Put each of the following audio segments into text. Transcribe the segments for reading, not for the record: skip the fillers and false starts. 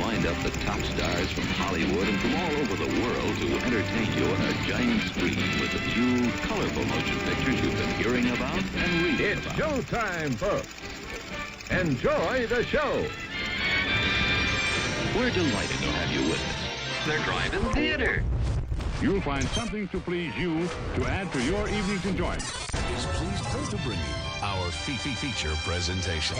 lined up the top stars from Hollywood and from all over the world to entertain you on a giant screen with the few colorful motion pictures you've been hearing about and reading It's about. showtime, folks. Enjoy the show. We're delighted to have you with us. They're driving theater. You'll find something to please you to add to your evening's enjoyment. Is pleased to bring you our feature presentation.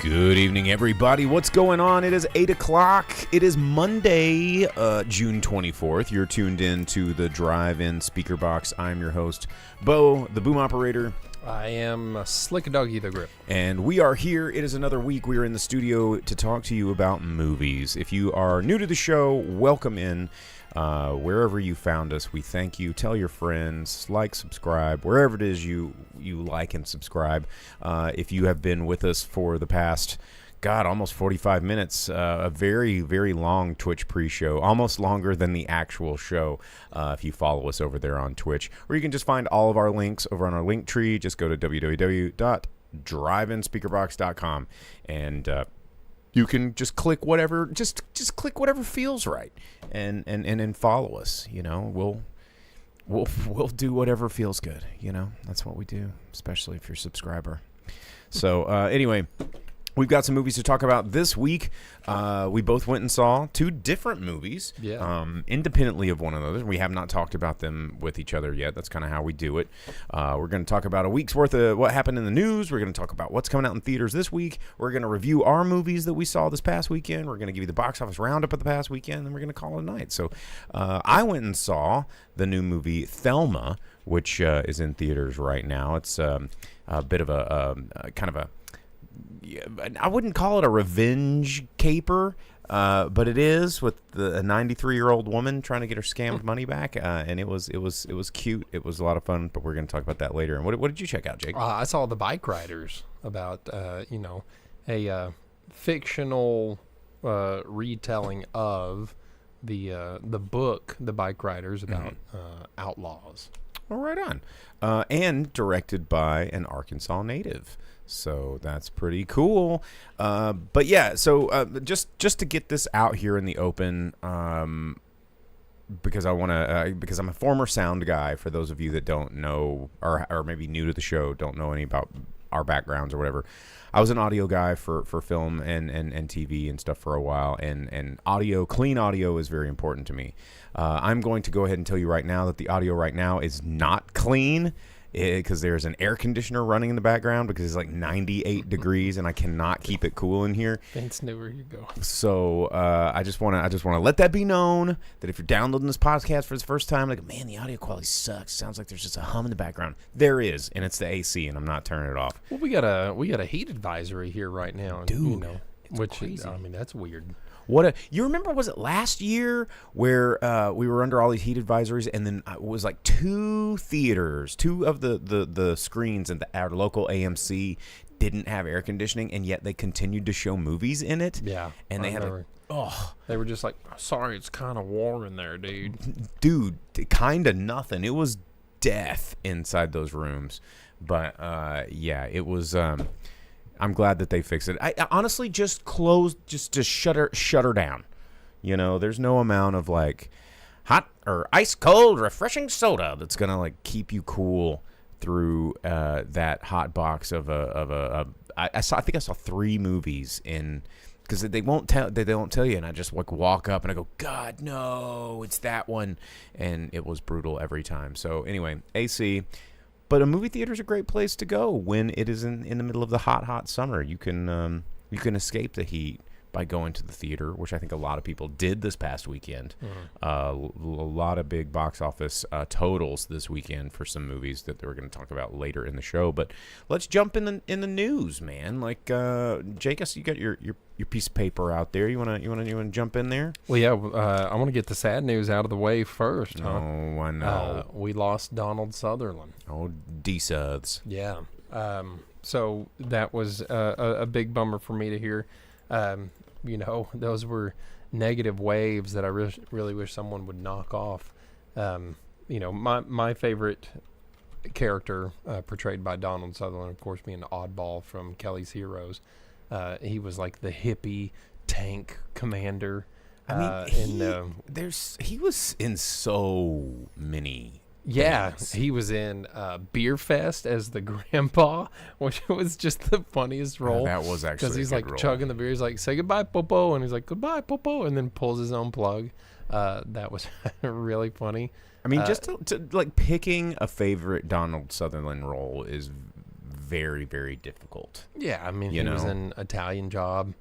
Good evening, everybody. What's going on? It is 8 o'clock. It is Monday, June 24th. You're tuned in to the Drive-In Speaker Box. I'm your host, Bo, the boom operator. I am Slick Doggy the Grip. And we are here. It is another week. We are in the studio to talk to you about movies. If you are new to the show, welcome in. Wherever you found us, we thank you. Tell your friends, like, subscribe, wherever it is you like and subscribe. If you have been with us for the past, almost 45 minutes, a very, very long Twitch pre-show, almost longer than the actual show, if you follow us over there on Twitch. Or you can just find all of our links over on our link tree. Just go to www.driveinspeakerbox.com and you can just click whatever, just click whatever feels right, and follow us. You know, we'll do whatever feels good. You know, that's what we do, especially if you're a subscriber. So anyway, we've got some movies to talk about this week. We both went and saw two different movies, independently of one another. We have not talked about them with each other yet. That's kind of how we do it. We're going to talk about a week's worth of what happened in the news. We're going to talk about what's coming out in theaters this week. We're going to review our movies that we saw this past weekend. We're going to give you the box office roundup of the past weekend, and we're going to call it a night. So I went and saw the new movie Thelma, which is in theaters right now. It's a bit of a kind of a, I wouldn't call it a revenge caper, but it is, with a 93-year-old woman trying to get her scammed money back, and it was cute. It was a lot of fun, but we're going to talk about that later. And what did you check out, Jake? I saw the Bikeriders, about a fictional retelling of the book, The Bikeriders, about outlaws. Well, right on, and directed by an Arkansas native. So that's pretty cool. But yeah, so just to get this out here in the open, because I want to, because I'm a former sound guy. For those of you that don't know, or maybe new to the show, don't know any about our backgrounds or whatever, I was an audio guy for film and TV and stuff for a while, and audio, clean audio, is very important to me. I'm going to go ahead and tell you right now that the audio right now is not clean, because there's an air conditioner running in the background because it's like 98 degrees and I cannot keep it cool in here. Thanks, where you go. So I just want to let that be known, that if you're downloading this podcast for the first time, like, man, the audio quality sucks. Sounds like there's just a hum in the background. There is, and it's the AC, and I'm not turning it off. Well, we got a heat advisory here right now, dude. You know, It's crazy. I mean, that's weird. You remember, was it last year where we were under all these heat advisories, and then it was like two of the screens at our local AMC didn't have air conditioning, and yet they continued to show movies in it. Yeah, and they had they were just like, sorry, it's kind of warm in there, dude. Dude, kind of nothing. It was death inside those rooms, but yeah, it was. I'm glad that they fixed it. I honestly just shut her down. You know, there's no amount of like hot or ice cold refreshing soda that's gonna like keep you cool through that hot box of a. I think I saw 3 movies in, because they don't tell you, and I just like walk up and I go, God, no, it's that one, and it was brutal every time. So anyway, AC. But a movie theater is a great place to go when it is in the middle of the hot summer. You can escape the heat by going to the theater, which I think a lot of people did this past weekend. A lot of big box office totals this weekend for some movies that we're going to talk about later in the show. But let's jump in the news, man. Like, Jake, I see you got your piece of paper out there. You wanna jump in there? Well, yeah. I want to get the sad news out of the way first. Oh, I know. We lost Donald Sutherland. Oh, D-Souths. Yeah. So that was a big bummer for me to hear. those were negative waves that I really wish someone would knock off. My favorite character portrayed by Donald Sutherland, of course, being the oddball from Kelly's Heroes. He was like the hippie tank commander. He was in so many. Yeah, things. he was in Beer Fest as the grandpa, which was just the funniest role. That was actually because he's a like good role. chugging the beer. He's like, "Say goodbye, Popo," and he's like, "Goodbye, Popo," and then pulls his own plug. That was really funny. I mean, just to like picking a favorite Donald Sutherland role is very, very difficult. Yeah, I mean, he was in Italian Job.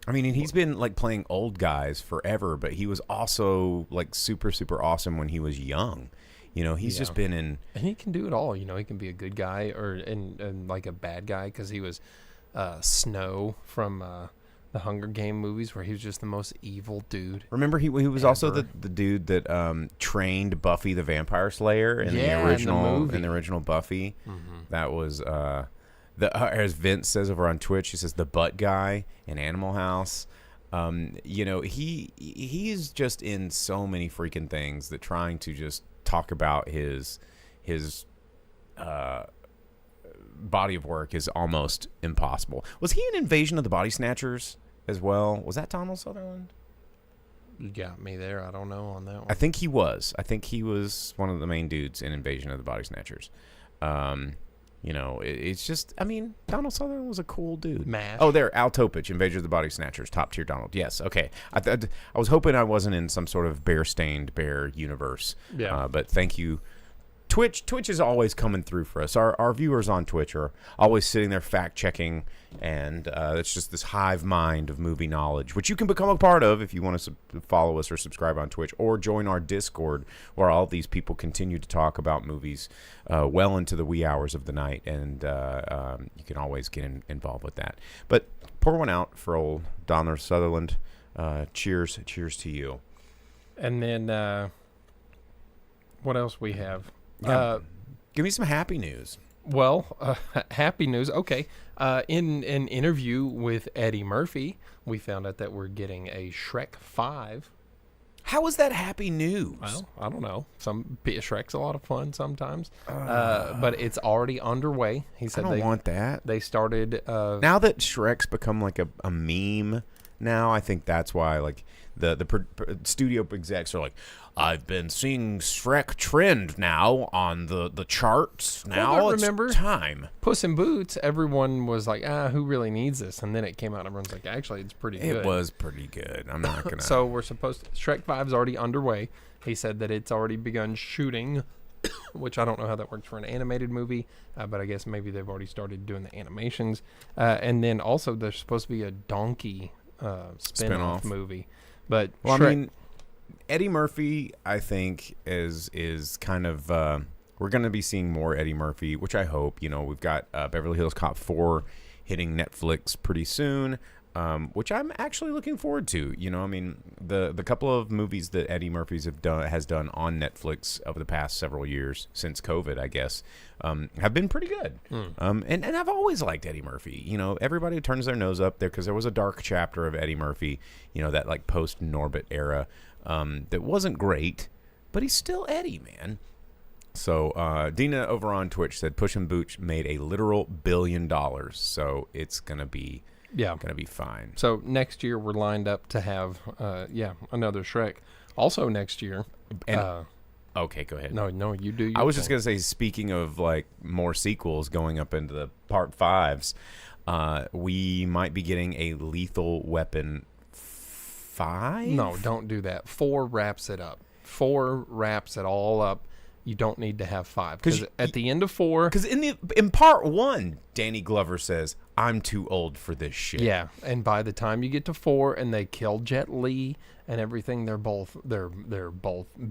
I mean, and he's been like playing old guys forever, but he was also like super, super awesome when he was young. He's just been in, and he can do it all. He can be a good guy and like a bad guy, because he was Snow from the Hunger Game movies, where he was just the most evil dude. Remember, he was also the dude that trained Buffy the Vampire Slayer in the original Buffy. Mm-hmm. That was as Vince says over on Twitch, he says the butt guy in Animal House. He's just in so many freaking things that trying to just talk about his body of work is almost impossible. Was he in Invasion of the Body Snatchers as well? Was that Donald Sutherland? You got me there. I don't know on that one. I think he was. I think he was one of the main dudes in Invasion of the Body Snatchers. It's just, I mean, Donald Sutherland was a cool dude. MASH. Oh, there, Al Topich, Invasion of the Body Snatchers, top tier Donald. Yes, okay. I was hoping I wasn't in some sort of bear-stained bear universe. Yeah. But thank you. Twitch is always coming through for us. Our viewers on Twitch are always sitting there fact-checking, and it's just this hive mind of movie knowledge, which you can become a part of if you want to follow us or subscribe on Twitch, or join our Discord, where all these people continue to talk about movies well into the wee hours of the night, and you can always get involved with that. But pour one out for old Donald Sutherland. Cheers to you. And then what else we have? Give me some happy news. Well, happy news. Okay. In an interview with Eddie Murphy, we found out that we're getting a Shrek 5. How is that happy news? Well, I don't know. Shrek's a lot of fun sometimes. But it's already underway. He said I don't want that. They started... now that Shrek's become like a meme now, I think that's why like the studio execs are like, I've been seeing Shrek trend now on the charts. Now it's time. Puss in Boots, everyone was like, who really needs this? And then it came out, and everyone's like, actually, it's pretty good. It was pretty good. I'm not going to... So we're supposed to... Shrek 5's already underway. He said that it's already begun shooting, which I don't know how that works for an animated movie, but I guess maybe they've already started doing the animations. And then also there's supposed to be a donkey spin-off movie. But I mean, Eddie Murphy, I think, is kind of we're going to be seeing more Eddie Murphy, which I hope. We've got Beverly Hills Cop 4 hitting Netflix pretty soon, which I'm actually looking forward to. I mean, the couple of movies that Eddie Murphy's has done on Netflix over the past several years since COVID, I guess, have been pretty good. And I've always liked Eddie Murphy. Everybody turns their nose up there because there was a dark chapter of Eddie Murphy, that like post Norbit era that wasn't great, but he's still Eddie, man. So Dina over on Twitch said Puss in Boots made a literal $1 billion, so it's gonna be fine. So next year we're lined up to have another Shrek. Also next year, and okay, go ahead. No, you do. I was just gonna say, speaking of like more sequels going up into the part 5s, we might be getting a Lethal Weapon 5. No, don't do that. 4 wraps it up. 4 wraps it all up. You don't need to have 5 because at the end of 4, because in part 1, Danny Glover says, "I'm too old for this shit." Yeah, and by the time you get to 4 and they kill Jet Li and everything, they're both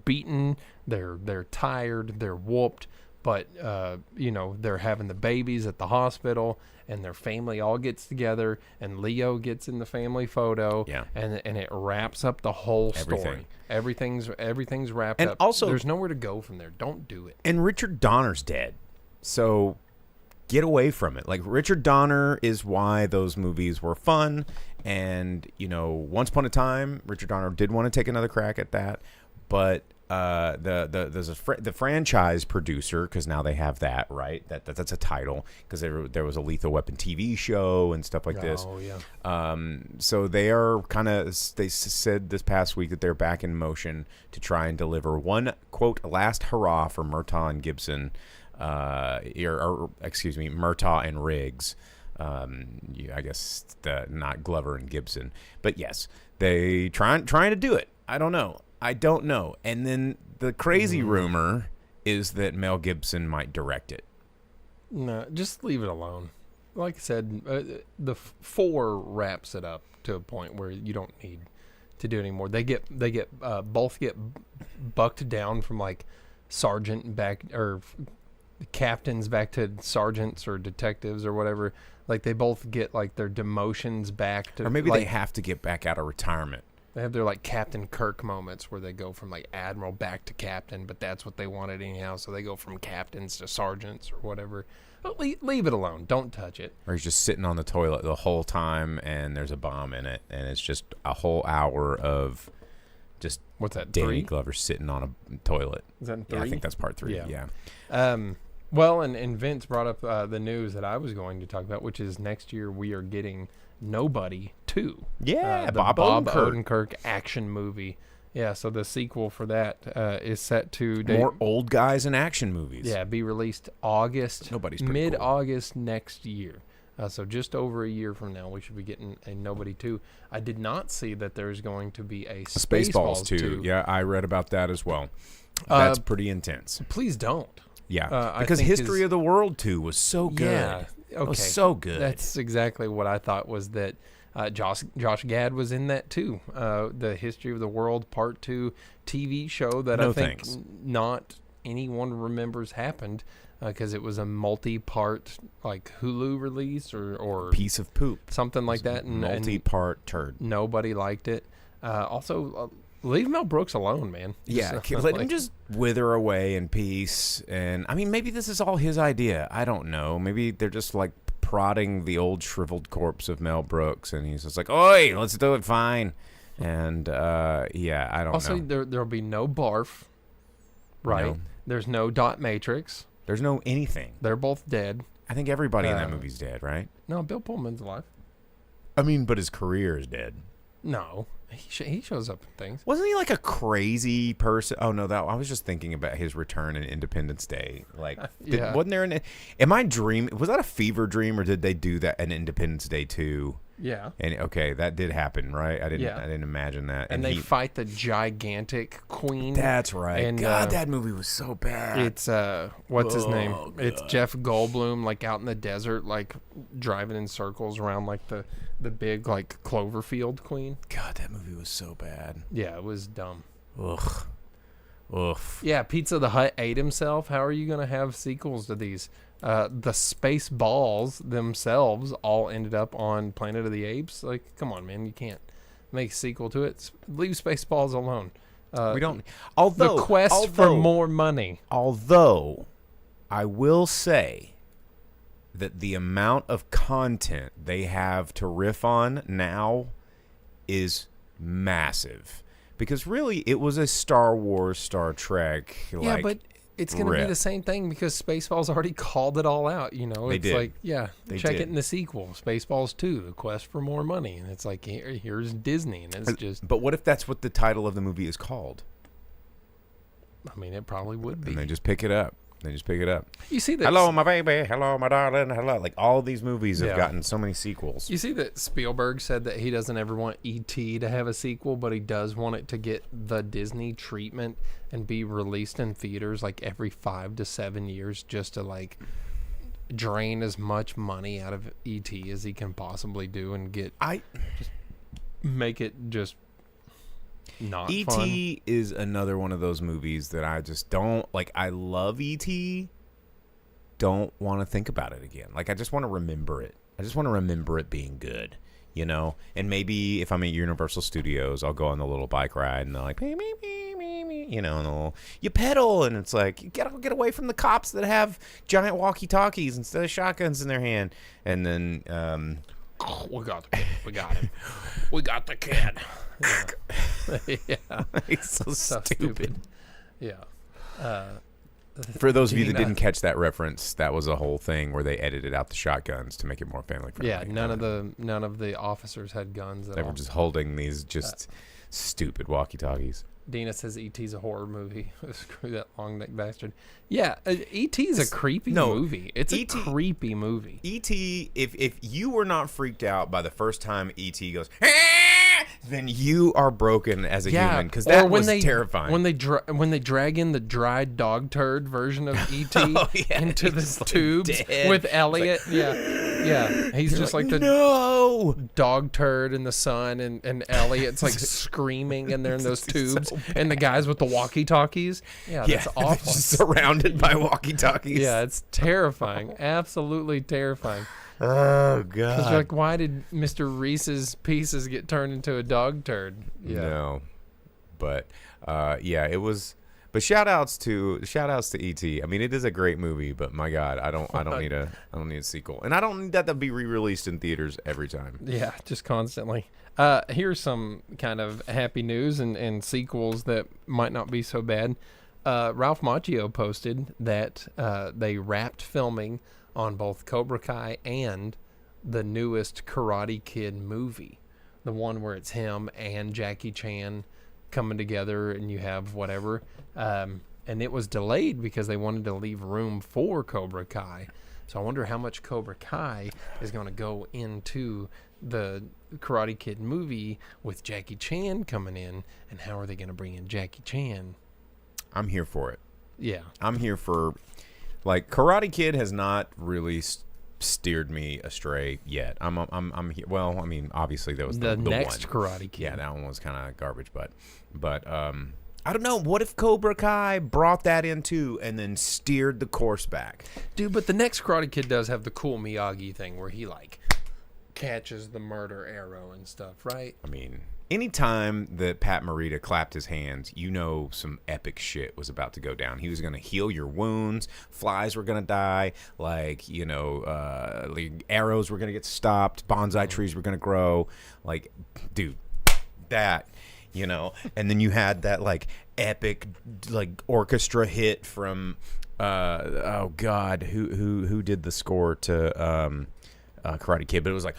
beaten, they're tired, they're whooped, but they're having the babies at the hospital, and their family all gets together, and Leo gets in the family photo, and it wraps up the whole story. Everything's wrapped up. Also, there's nowhere to go from there. Don't do it. And Richard Donner's dead, so get away from it. Like, Richard Donner is why those movies were fun. And, once upon a time, Richard Donner did want to take another crack at that. But the franchise producer, because now they have that, right? That's a title, because there was a Lethal Weapon TV show and stuff like this. Oh, yeah. So they are they said this past week that they're back in motion to try and deliver one, quote, last hurrah for Murtaugh and Gibson, Murtaugh and Riggs. I guess not Glover and Gibson, but yes, they trying to do it. I don't know. And then the crazy rumor is that Mel Gibson might direct it. No, just leave it alone. Like I said, the 4 wraps it up to a point where you don't need to do anymore. They both get bucked down from like sergeant back or captains back to sergeants or detectives or whatever. Like they both get like their demotions back to, or maybe like, they have to get back out of retirement. They have their like Captain Kirk moments where they go from like admiral back to captain, but that's what they wanted anyhow. So they go from captains to sergeants or whatever. But leave it alone. Don't touch it. Or he's just sitting on the toilet the whole time, and there's a bomb in it, and it's just a whole hour of just what's that? Danny 3? Glover sitting on a toilet. Is that 3? Yeah, I think that's part 3. Yeah. Well, and Vince brought up the news that I was going to talk about, which is next year we are getting Nobody 2. Yeah, the Bob Odenkirk action movie. Yeah, so the sequel for that is set to more old guys in action movies. Yeah, be released mid-August next year. So just over a year from now, we should be getting a Nobody 2. I did not see that there's going to be a Spaceballs 2. Yeah, I read about that as well. That's pretty intense. Please don't. Yeah, because History of the World 2 was so good. Yeah, okay. It was so good. That's exactly what I thought, was that Josh Gad was in that too. The History of the World Part 2 TV show that I think not anyone remembers happened, because it was a multi-part like Hulu release or piece of poop, something like that, and multi-part turd. Nobody liked it. Also, leave Mel Brooks alone, man. Yeah, let him just wither away in peace. And I mean, maybe this is all his idea. I don't know. Maybe they're just like prodding the old shriveled corpse of Mel Brooks, and he's just like, "Oi, let's do it, fine." And yeah, I don't know. Also, there'll be no barf, right? No. There's no dot matrix. There's no anything. They're both dead. I think everybody in that movie's dead, right? No, Bill Pullman's alive. I mean, but his career is dead. No, he shows up in things. Wasn't he like a crazy person? Oh no, I was just thinking about his return in Independence Day. Like, wasn't there am I dreaming? Was that a fever dream, or did they do that in Independence Day 2? Yeah. And okay, that did happen, right? I didn't imagine that. And they fight the gigantic queen. That's right. And, God, that movie was so bad. It's what's his name? God. It's Jeff Goldblum, like out in the desert, like driving in circles around like the big like Cloverfield queen. God, that movie was so bad. Yeah, it was dumb. Ugh. Yeah, Pizza the Hut ate himself. How are you gonna have sequels to these? The Spaceballs themselves all ended up on Planet of the Apes. Like, come on, man, you can't make a sequel to it. Leave Spaceballs alone. We don't. Although the quest for more money. Although, I will say that the amount of content they have to riff on now is massive. Because really, it was a Star Wars, Star Trek. Yeah, but it's going to be the same thing because Spaceballs already called it all out. You know, it's like, check it in the sequel, Spaceballs 2, The Quest for More Money, and it's like here's Disney, and it's just. But what if that's what the title of the movie is called? I mean, it probably would be. And they just pick it up. You see that? Hello, my baby. Hello, my darling. Hello. Like, all these movies have gotten so many sequels. You see that Spielberg said that he doesn't ever want E.T. to have a sequel, but he does want it to get the Disney treatment and be released in theaters like every 5 to 7 years, just to like drain as much money out of E.T. as he can possibly do and just make it just not E.T. fun. is another one of those movies that I just don't like. I love E.T. Don't want to think about it again. Like, I just want to remember it. I just want to remember it being good, you know. And maybe if I'm at Universal Studios, I'll go on the little bike ride and they're like, me, you know, and you pedal, and it's like, you gotta get away from the cops that have giant walkie-talkies instead of shotguns in their hand. And then, we got the kid. We got him. We got the kid. Yeah. It's so stupid. Yeah. For those of you that didn't catch that reference, that was a whole thing where they edited out the shotguns to make it more family friendly. Yeah, none of the officers had guns at They all. were just holding these stupid walkie-talkies. Dina says E.T.'s a horror movie. Screw that long-necked bastard. Yeah, E.T.'s a creepy movie. It's a creepy movie. E.T., if you were not freaked out by the first time E.T. goes, then you are broken as a human, because that was terrifying. When they drag in the dried dog turd version of E.T. into this tube with Elliot. Yeah. He's just like the dog turd in the sun, and Elliot's like screaming, and they're in those tubes, and the guys with the walkie-talkies. Yeah, that's awful. Surrounded by walkie-talkies. Yeah, it's terrifying. Absolutely terrifying. Oh, God. Because like, why did Mr. Reese's Pieces get turned into a dog turd? Yeah. No. But, it was... But shout outs to E.T. I mean, it is a great movie, but my God, I don't need a sequel. And I don't need that to be re-released in theaters every time. Yeah, just constantly. Here's some kind of happy news and sequels that might not be so bad. Ralph Macchio posted that they wrapped filming on both Cobra Kai and the newest Karate Kid movie, the one where it's him and Jackie Chan coming together, and you have whatever. And it was delayed because they wanted to leave room for Cobra Kai. So I wonder how much Cobra Kai is going to go into the Karate Kid movie with Jackie Chan coming in, and how are they going to bring in Jackie Chan? I'm here for it. Yeah. I'm here for... Like, Karate Kid has not really steered me astray yet. I'm here. Well, I mean, obviously there was the next one. Karate Kid. Yeah, that one was kind of garbage, but I don't know. What if Cobra Kai brought that in too and then steered the course back? Dude, but the next Karate Kid does have the cool Miyagi thing where he like catches the murder arrow and stuff, right? I mean, anytime that Pat Morita clapped his hands, you know some epic shit was about to go down. He was going to heal your wounds. Flies were going to die. Like, you know, arrows were going to get stopped. Bonsai trees were going to grow. Like, dude, that, you know. And then you had that, like, epic, like, orchestra hit from, oh, God, who did the score to Karate Kid? But it was like...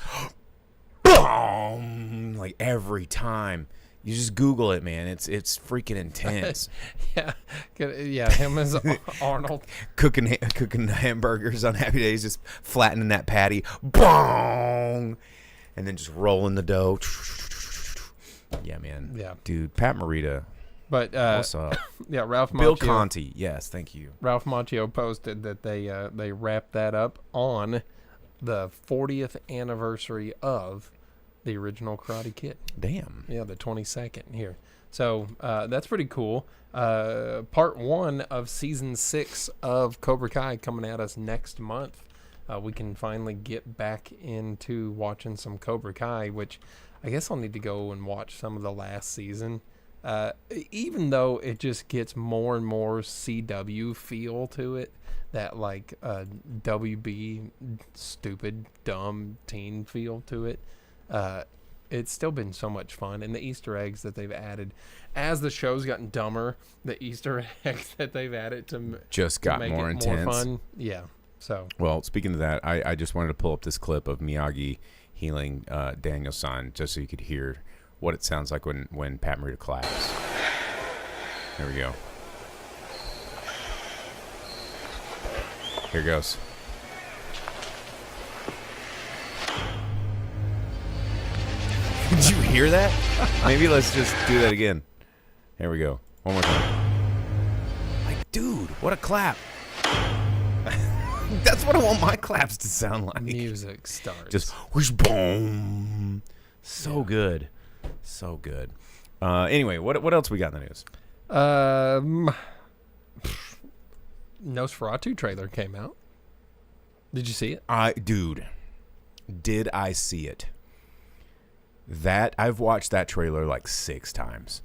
boom, like every time. You just Google it, man. It's freaking intense. Yeah, him as Arnold cooking hamburgers on Happy Days, just flattening that patty, boom, and then just rolling the dough. Yeah, man. Yeah, dude, Pat Morita. But what's up? Yeah, Ralph Macchio. Bill Conti. Yes, thank you. Ralph Macchio posted that they wrapped that up on the 40th anniversary of the original Karate Kid. Damn. Yeah, the 22nd here. So that's pretty cool. Part 1 of Season 6 of Cobra Kai coming at us next month. We can finally get back into watching some Cobra Kai, which I guess I'll need to go and watch some of the last season. Even though it just gets more and more CW feel to it. That like WB stupid dumb teen feel to it. It's still been so much fun, and the Easter eggs that they've added as the show's gotten dumber, the Easter eggs that they've added to just got more intense, more fun. Yeah. So well, speaking of that, I just wanted to pull up this clip of Miyagi healing Daniel-san just so you could hear what it sounds like when Pat Morita claps. There we go. Here goes. Did you hear that? Maybe let's just do that again. Here we go. One more time. Like, dude, what a clap. That's what I want my claps to sound like. Music starts. Just whoosh, boom. So good. So good. Anyway, what else we got in the news? Nosferatu trailer came out. Did you see it? Dude, did I see it? That I've watched that trailer like 6 times.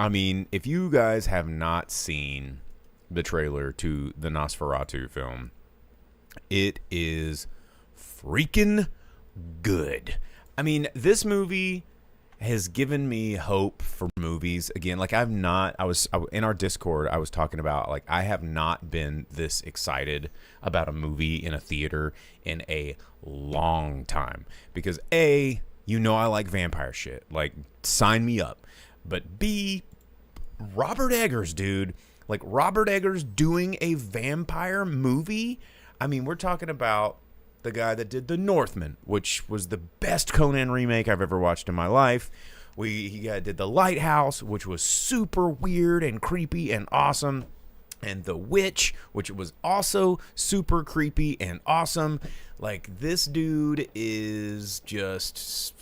I mean, if you guys have not seen the trailer to the Nosferatu film, it is freaking good. I mean, this movie has given me hope for movies again. Like I was in our Discord, I was talking about like I have not been this excited about a movie in a theater in a long time because A, I like vampire shit. Like sign me up. But B, Robert Eggers, dude. Like Robert Eggers doing a vampire movie. I mean, we're talking about the guy that did The Northman, which was the best Conan remake I've ever watched in my life. He did The Lighthouse, which was super weird and creepy and awesome. And The Witch, which was also super creepy and awesome. Like, this dude is just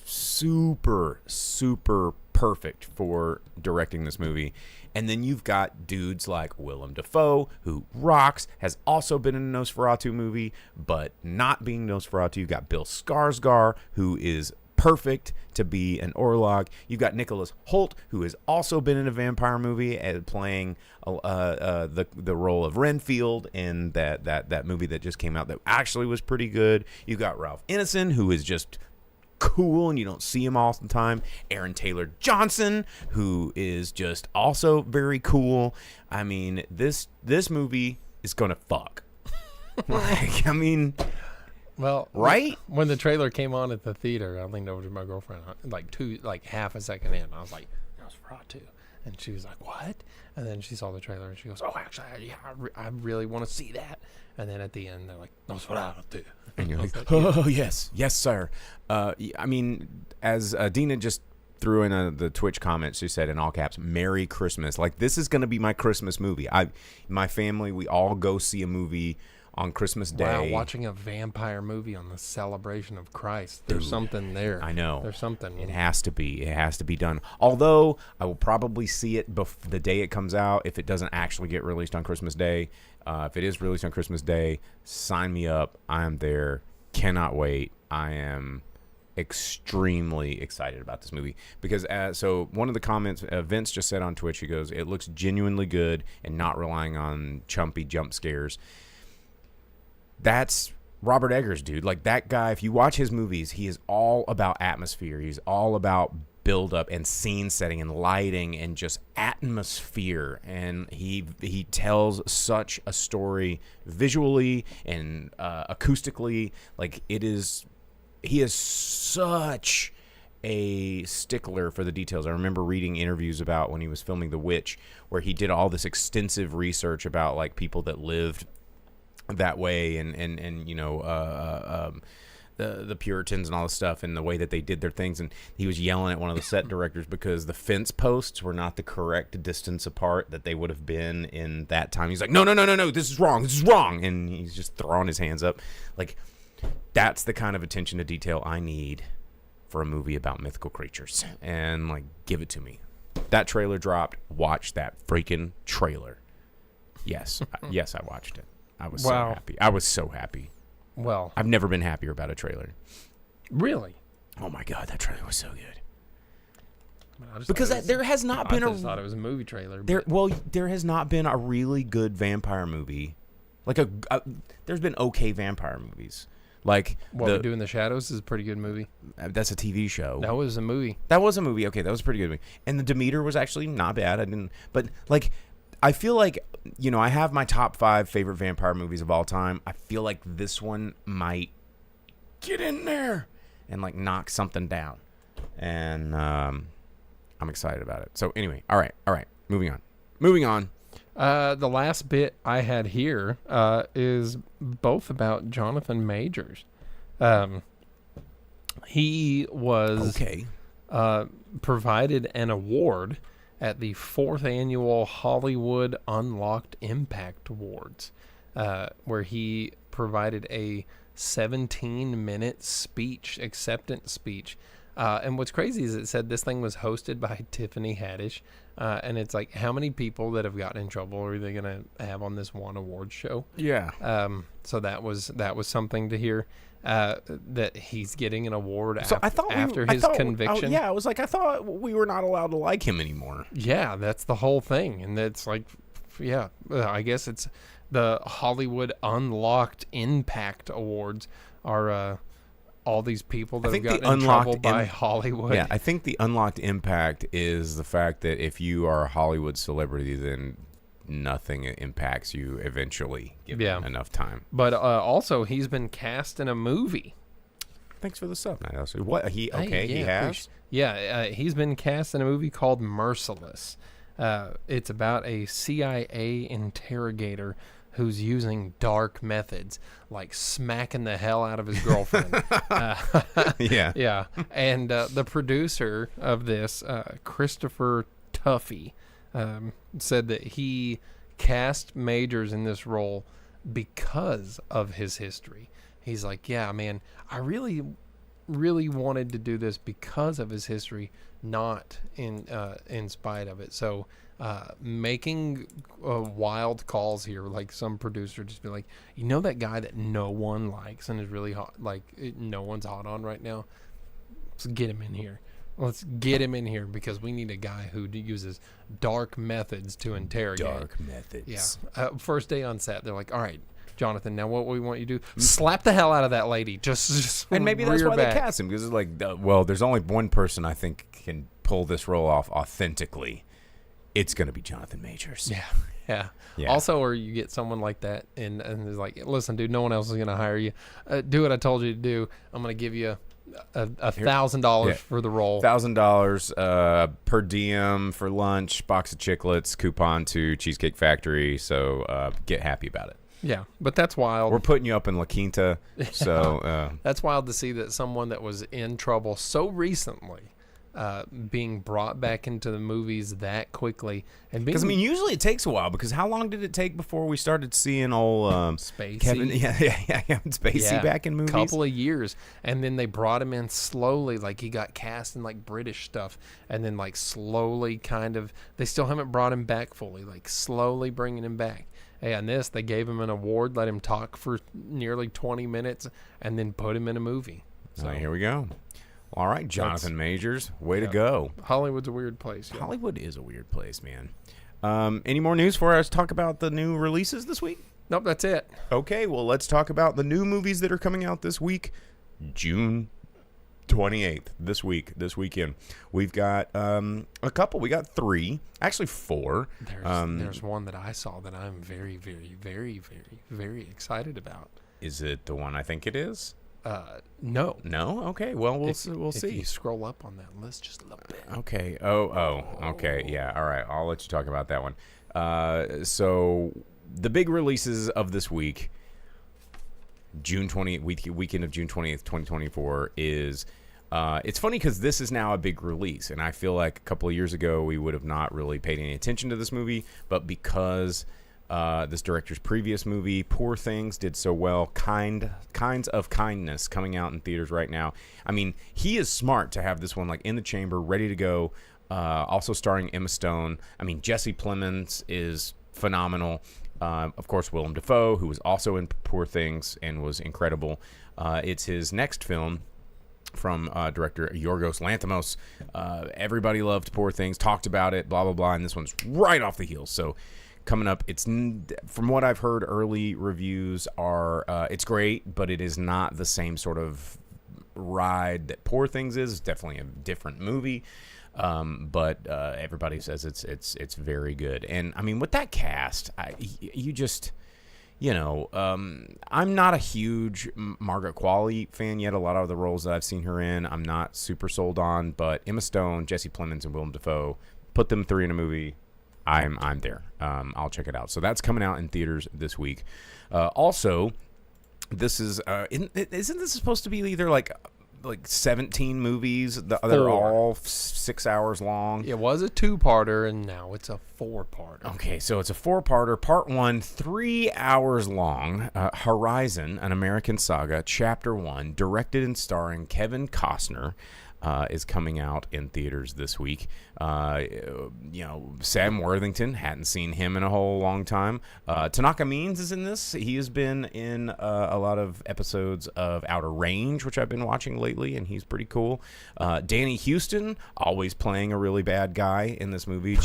super, super perfect for directing this movie. And then you've got dudes like Willem Dafoe, who rocks, has also been in a Nosferatu movie, but not being Nosferatu. You've got Bill Skarsgård, who is perfect to be an Orlog. You've got Nicholas Hoult, who has also been in a vampire movie, playing the role of Renfield in that movie that just came out that actually was pretty good. You've got Ralph Ineson, who is just cool and you don't see him all the time. Aaron Taylor Johnson, who is just also very cool. I mean, this movie is gonna fuck. Like, I mean, well, right? When the trailer came on at the theater, I leaned over to my girlfriend like half a second in. I was like, Nosferatu. And she was like, what? And then she saw the trailer and she goes, oh, actually, yeah, I really want to see that. And then at the end, they're like, Nosferatu. And you're like, oh, yes, sir. I mean, as Dina just threw in the Twitch comments, she said in all caps, Merry Christmas. Like, this is going to be my Christmas movie. My family, we all go see a movie on Christmas Day. Wow, watching a vampire movie on the celebration of Christ. There's something there. I know. There's something. It has to be. It has to be done. Although, I will probably see it the day it comes out if it doesn't actually get released on Christmas Day. If it is released on Christmas Day, sign me up. I am there. Cannot wait. I am extremely excited about this movie because so one of the comments Vince just said on Twitch, he goes, it looks genuinely good and not relying on chumpy jump scares. That's Robert Eggers, dude. Like, that guy, if you watch his movies, he is all about atmosphere. He's all about build-up and scene setting and lighting and just atmosphere. And he tells such a story visually and acoustically. Like, he is such a stickler for the details. I remember reading interviews about when he was filming The Witch, where he did all this extensive research about, like, people that lived that way and the Puritans and all this stuff and the way that they did their things. And he was yelling at one of the set directors because the fence posts were not the correct distance apart that they would have been in that time. He's like, no, this is wrong. And he's just throwing his hands up. Like, that's the kind of attention to detail I need for a movie about mythical creatures. And, like, give it to me. That trailer dropped. Watch that freaking trailer. Yes, I watched it. I was so happy. I was so happy. Well, I've never been happier about a trailer. Really? Oh my God, that trailer was so good. Because there has not been I just thought it was a movie trailer. There has not been a really good vampire movie. Like there's been okay vampire movies. Like What We Do in the Shadows is a pretty good movie. That's a TV show. That was a movie. That was a movie. Okay, that was a pretty good movie. And the Demeter was actually not bad. But like, I feel like, I have my top 5 favorite vampire movies of all time. I feel like this one might get in there and, like, knock something down. And I'm excited about it. So, anyway, all right. Moving on. The last bit I had here is both about Jonathan Majors. He was provided an award at the 4th annual Hollywood Unlocked Impact Awards, where he provided a 17-minute acceptance speech. And what's crazy is it said this thing was hosted by Tiffany Haddish. And it's like, how many people that have gotten in trouble are they going to have on this one award show? Yeah. So that was something to hear. that he's getting an award So I thought after I his thought- conviction. yeah, I was like, I thought we were not allowed to like him anymore. Yeah, that's the whole thing. And it's like, yeah, I guess it's the Hollywood Unlocked Impact Awards are all these people that have gotten in trouble by Hollywood. Yeah, I think the unlocked impact is the fact that if you are a Hollywood celebrity, then nothing impacts you eventually, given enough time. But also, he's been cast in a movie. Thanks for the sub, Night Elsie. What he Hey, he has? Yeah, he's been cast in a movie called Merciless. It's about a CIA interrogator who's using dark methods, like smacking the hell out of his girlfriend. Yeah. Yeah. And the producer of this, Christopher Tuffy, said that he cast Majors in this role because of his history. He's like, yeah, man, I really wanted to do this because of his history, not in spite of it. So making wild calls here, like some producer just be like, you know, that guy that no one likes and is really hot, like no one's hot on right now, let's get him in here. Let's get him in here because we need a guy who uses dark methods to interrogate. Dark methods. Yeah. First day on set, they're like, all right, Jonathan, now what we want you to do, slap the hell out of that lady. Just And maybe that's rear why back. they cast him, because it's like, well, there's only one person I think can pull this role off authentically. It's going to be Jonathan Majors. Yeah. Yeah. Also, or you get someone like that and it's like, listen, dude, no one else is going to hire you. Do what I told you to do. I'm going to give you $1,000 for the role. $1,000 per diem for lunch, box of chiclets, coupon to Cheesecake Factory. So get happy about it. Yeah, but that's wild. We're putting you up in La Quinta. So That's wild to see that someone that was in trouble so recently being brought back into the movies that quickly. And because, I mean, usually it takes a while, because how long did it take before we started seeing old Spacey. Kevin Spacey back in movies? Couple of years, and then they brought him in slowly, like he got cast in like British stuff, and then like slowly kind of, they still haven't brought him back fully, like slowly bringing him back. Hey, on this, they gave him an award, let him talk for nearly 20 minutes, and then put him in a movie. So here we go. All right, Jonathan Majors, way to go. Hollywood's a weird place. Yeah. Hollywood is a weird place, man. Any more news for us to talk about the new releases this week? Nope, that's it. Okay, well, let's talk about the new movies that are coming out this week. June 28th, this weekend. We've got a couple. We got 3, actually 4. There's one that I saw that I'm very, very, very, very, very excited about. Is it the one I think it is? No. No? Okay, well, we'll If see. you scroll up on that list just a little bit. Okay. Oh. Okay. Yeah. All right. I'll let you talk about that one. So the big releases of this week, weekend of June 20th, 2024 is. It's funny because this is now a big release, and I feel like a couple of years ago we would have not really paid any attention to this movie, but because this director's previous movie, Poor Things, did so well, Kinds of Kindness, coming out in theaters right now. I mean, he is smart to have this one like in the chamber, ready to go. Also starring Emma Stone. I mean, Jesse Plemons is phenomenal. Of course, Willem Dafoe, who was also in Poor Things and was incredible. It's his next film from director Yorgos Lanthimos. Everybody loved Poor Things, talked about it, blah, blah, blah, and this one's right off the heels. So coming up, it's, from what I've heard, early reviews are it's great, but it is not the same sort of ride that Poor Things is. It's definitely a different movie, but everybody says it's very good. And I mean, with that cast, I'm not a huge Margaret Qualley fan yet. A lot of the roles that I've seen her in, I'm not super sold on. But Emma Stone, Jesse Plemons, and Willem Dafoe, put them 3 in a movie. I'm there. I'll check it out. So that's coming out in theaters this week. Also, this is isn't this supposed to be either like 17 movies? They're all 6 hours long. It was a 2-parter, and now it's a 4-parter. Okay, so it's a 4-parter. Part 1, 3 hours long. Horizon, an American Saga, Chapter 1, directed and starring Kevin Costner. is coming out in theaters this week. Sam Worthington, hadn't seen him in a whole long time. Tanaka Means is in this. He has been in a lot of episodes of Outer Range, which I've been watching lately, and he's pretty cool. Danny Houston, always playing a really bad guy in this movie. He's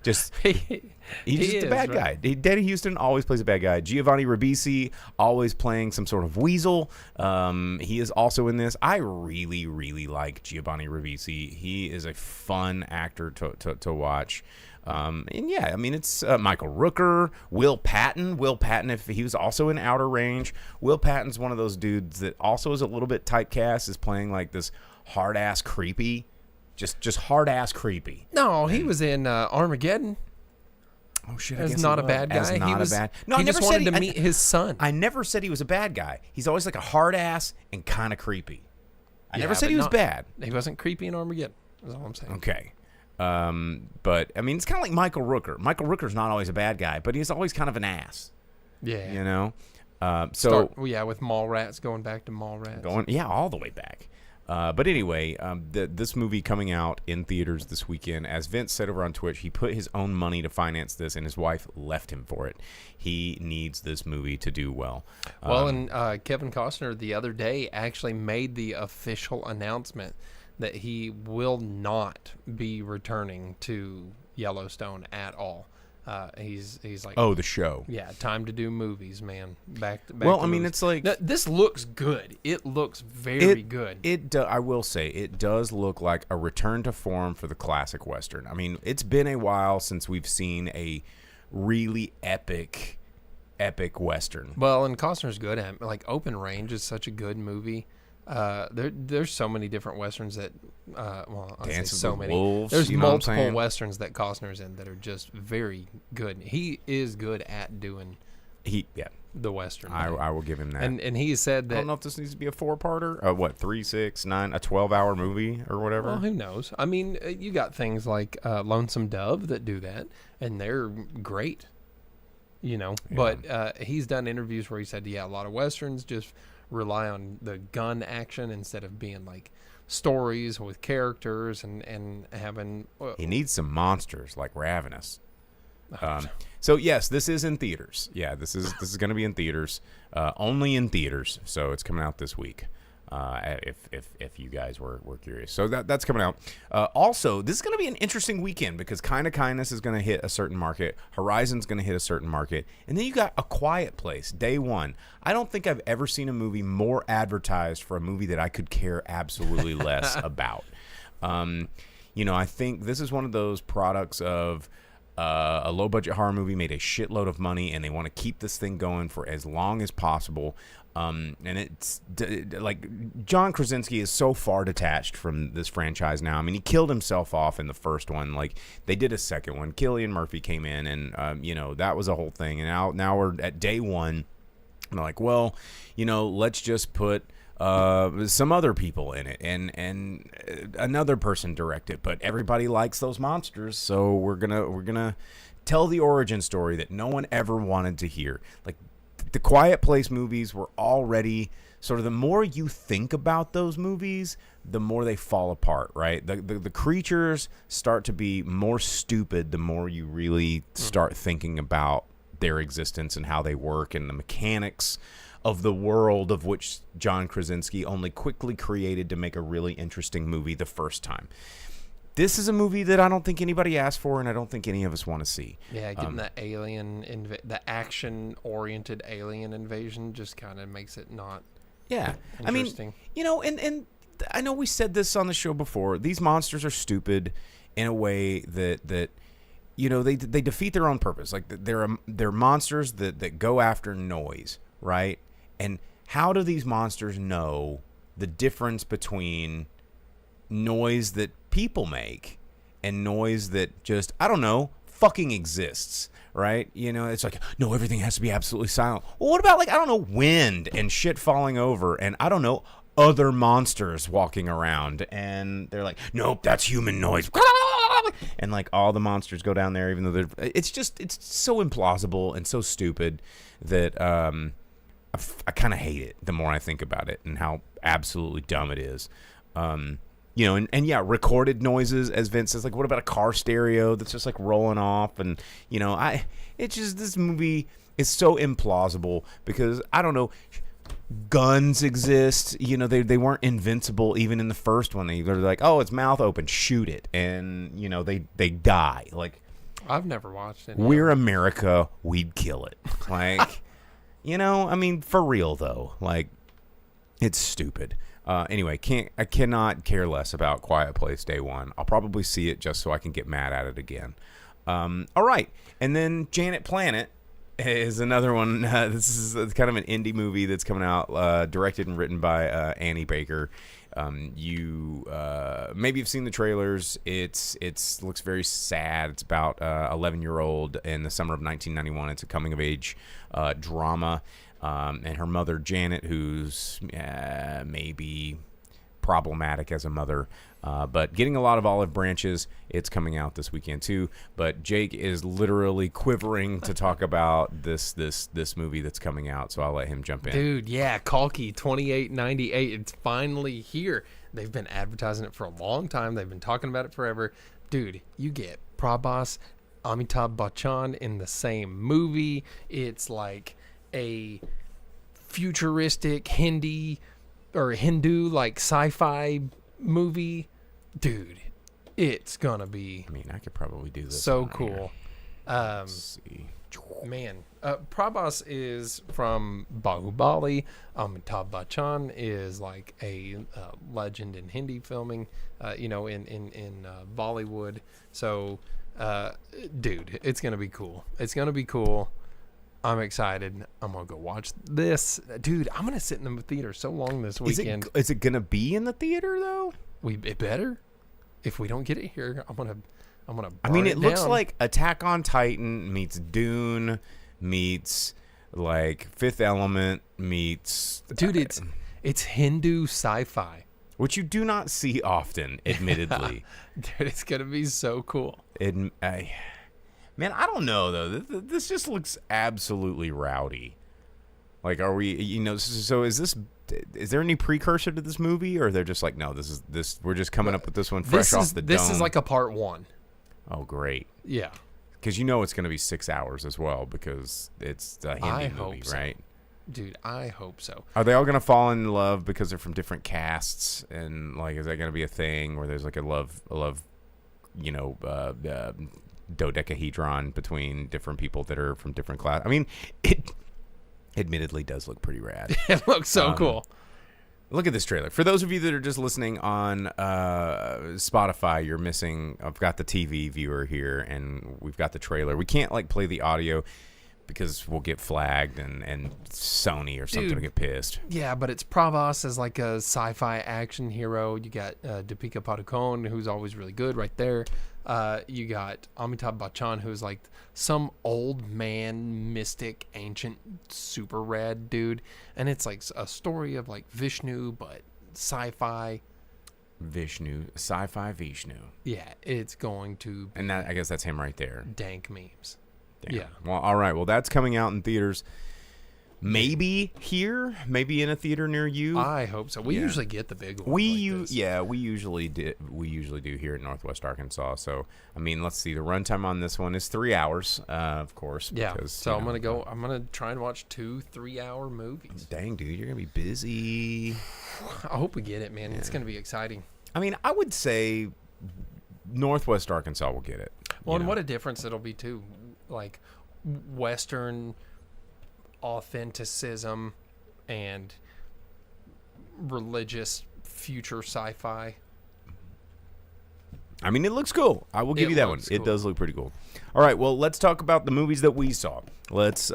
just a bad guy. Danny Houston always plays a bad guy. Giovanni Ribisi, always playing some sort of weasel. He is also in this. I really, really like Giovanni Ribisi. He is a fun actor to watch. It's Michael Rooker, Will Patton. Will Patton, if he was also in Outer Range. Will Patton's one of those dudes that also is a little bit typecast, is playing like this hard-ass creepy. Just hard-ass creepy. No, he was in Armageddon. Oh shit! As not a bad guy. No, he I never just wanted to meet his son. I never said he was a bad guy. He's always like a hard ass and kind of creepy. I never said he was bad. He wasn't creepy in Armageddon. That's all I'm saying. Okay. But I mean, it's kind of like Michael Rooker. Michael Rooker's not always a bad guy, but he's always kind of an ass. Yeah. You know. With Mallrats, going back to Mallrats. All the way back. But anyway, this movie coming out in theaters this weekend. As Vince said over on Twitch, he put his own money to finance this, and his wife left him for it. He needs this movie to do well. And Kevin Costner the other day actually made the official announcement that he will not be returning to Yellowstone at all. He's like, oh, the show. Yeah, time to do movies, man. Back to I mean, movies. it's like now, this looks good. It looks very good. I will say it does look like a return to form for the classic Western. I mean, it's been a while since we've seen a really epic Western. Well, and Costner's good at it. Like Open Range is such a good movie. There's so many different westerns that Dances with Wolves, there's multiple westerns that Costner's in that are just very good. He is good at doing the western. I will give him that. And he said that, I don't know if this needs to be a 4-parter. 3, 6, 9, a 12-hour movie or whatever. Well, who knows? I mean, you got things like Lonesome Dove that do that, and they're great. But he's done interviews where he said, a lot of westerns just rely on the gun action instead of being like stories with characters and having he needs some monsters like Ravenous. So yes, this is in theaters. This is going to be in theaters, only in theaters. So it's coming out this week. If you guys were curious. So that's coming out. Also, this is going to be an interesting weekend because Kind of Kindness is going to hit a certain market. Horizon's going to hit a certain market. And then you got A Quiet Place, day one. I don't think I've ever seen a movie more advertised for a movie that I could care absolutely less about. I think this is one of those products of a low-budget horror movie made a shitload of money, and they want to keep this thing going for as long as possible. And it's like John Krasinski is so far detached from this franchise now. I mean, he killed himself off in the first one. Like, they did a second one. Cillian Murphy came in, and that was a whole thing. And now we're at day one. And they're like, well, let's just put some other people in it and another person direct it. But everybody likes those monsters, so we're gonna tell the origin story that no one ever wanted to hear. Like, the Quiet Place movies were already sort of, the more you think about those movies, the more they fall apart, right? The creatures start to be more stupid the more you really start thinking about their existence and how they work and the mechanics of the world of which John Krasinski only quickly created to make a really interesting movie the first time. This is a movie that I don't think anybody asked for, and I don't think any of us want to see. Yeah, getting the action-oriented alien invasion just kind of makes it not interesting. And I know we said this on the show before. These monsters are stupid in a way that they defeat their own purpose. Like, they're monsters that go after noise, right? And how do these monsters know the difference between noise that people make and noise that just, I don't know, fucking exists, right? It's like, no, everything has to be absolutely silent. Well, what about, like, I don't know, wind and shit falling over and, I don't know, other monsters walking around, and they're like, nope, that's human noise. And, like, all the monsters go down there, even though it's so implausible and so stupid that I kind of hate it the more I think about it and how absolutely dumb it is. You know, and yeah, recorded noises, as Vince says. Like, what about a car stereo that's just like rolling off? And you know, it's just, this movie is so implausible because I don't know. Guns exist, you know, they weren't invincible even in the first one. They're like, oh, it's mouth open, shoot it, and you know they die. Like, I've never watched it. We're America, we'd kill it. Like, you know, I mean, for real though, like, it's stupid. Anyway, I cannot care less about Quiet Place Day One. I'll probably see it just so I can get mad at it again. All right, and then Janet Planet is another one. This is kind of an indie movie that's coming out, directed and written by Annie Baker. You maybe you've seen the trailers. It's looks very sad. It's about 11-year-old in the summer of 1991. It's a coming of age drama, and her mother Janet, who's maybe problematic as a mother, but getting a lot of olive branches. It's coming out this weekend too. But Jake is literally quivering to talk about this movie that's coming out, so I'll let him jump in. Dude, yeah, Kalki 2898. It's finally here. They've been advertising it for a long time. They've been talking about it forever. Dude, you get Prabhas, Amitabh Bachchan in the same movie. It's like a futuristic Hindu like sci-fi movie. Dude, it's gonna be, I mean, I could probably do this so on cool. here. Let's see. Man, Prabhas is from Bahubali. Amitabh Bachchan is like a legend in Hindi filming, in Bollywood. So, dude, it's gonna be cool. It's gonna be cool. I'm excited. I'm gonna go watch this, dude. I'm gonna sit in the theater so long this weekend. Is it gonna be in the theater though? It better. If we don't get it here, I'm gonna. I mean, it looks down. like Attack on Titan meets Dune meets like Fifth Element meets. Dude, it's Hindu sci-fi, which you do not see often, admittedly. Dude, it's gonna be so cool. Man, I don't know though. This just looks absolutely rowdy. Like, are we? You know, so is this? Is there any precursor to this movie, or they're just like, no, this. We're just coming up with this one fresh off the dome. This is like a part one. Oh, great. Yeah. Because you know it's going to be 6 hours as well, because it's a Hindi movie, right? Dude, I hope so. Are they all going to fall in love because they're from different castes? And, like, is that going to be a thing where there's, like, a love, dodecahedron between different people that are from different classes? I mean, it admittedly does look pretty rad. It looks so cool. Look at this trailer. For those of you that are just listening on Spotify, you're missing. I've got the TV viewer here, and we've got the trailer. We can't like play the audio because we'll get flagged, and Sony or something will get pissed. Yeah, but it's Prabhas as like a sci-fi action hero. You got Deepika Padukone, who's always really good right there. You got Amitabh Bachchan, who's like some old man, mystic, ancient, super rad dude. And it's like a story of like Vishnu, but sci-fi. Sci-fi Vishnu. Yeah, it's going to be. And that, I guess that's him right there. Dank memes. Damn. Yeah. Well, all right. Well, that's coming out in theaters. Maybe here, maybe in a theater near you. I hope so. We usually get the big ones. We usually do here in Northwest Arkansas. So I mean, let's see. The runtime on this one is 3 hours, of course. Yeah. Because, so I'm gonna try and watch 2 3-hour movies. Dang, dude, you're gonna be busy. I hope we get it, man. Yeah. It's gonna be exciting. I mean, I would say Northwest Arkansas will get it. Well, and what a difference it'll be too. Like Western authenticism and religious future sci-fi. I mean, it looks cool. I will give you that one. Cool. It does look pretty cool. All right, well, let's talk about the movies that we saw. Let's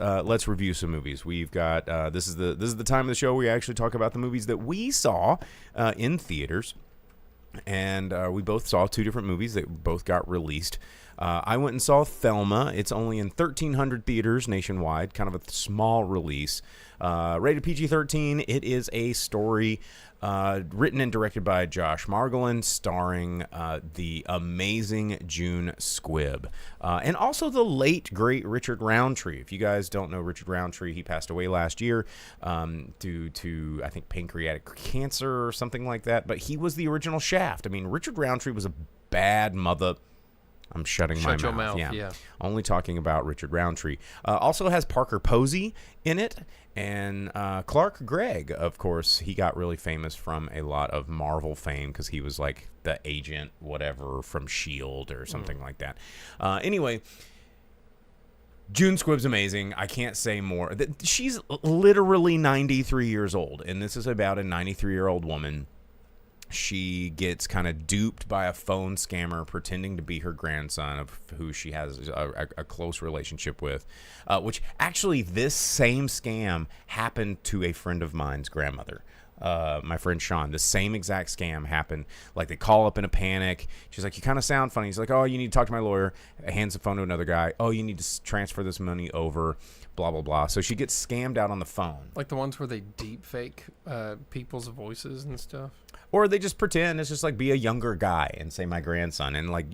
review some movies. We've got this is the time of the show where we actually talk about the movies that we saw in theaters, and we both saw 2 different movies that both got released. I went and saw Thelma. It's only in 1,300 theaters nationwide, kind of a small release. Rated PG-13. It is a story written and directed by Josh Margolin, starring the amazing June Squibb, and also the late, great Richard Roundtree. If you guys don't know Richard Roundtree, he passed away last year due to, I think, pancreatic cancer or something like that, but he was the original Shaft. I mean, Richard Roundtree was a bad mother... I'm shutting my mouth. Yeah. Only talking about Richard Roundtree. Also has Parker Posey in it. And Clark Gregg, of course, he got really famous from a lot of Marvel fame because he was like the agent, whatever, from S.H.I.E.L.D. or something like that. Anyway, June Squibb's amazing. I can't say more. She's literally 93 years old. And this is about a 93-year-old woman. She gets kind of duped by a phone scammer pretending to be her grandson, of who she has a close relationship with, which actually this same scam happened to a friend of mine's grandmother. My friend Sean, the same exact scam happened. Like, they call up in a panic. She's like, you kind of sound funny. He's like, oh, you need to talk to my lawyer. Hands the phone to another guy. Oh, you need to transfer this money over, blah, blah, blah. So she gets scammed out on the phone. Like the ones where they deep fake people's voices and stuff? Or they just pretend. It's just like, be a younger guy and say my grandson. And like,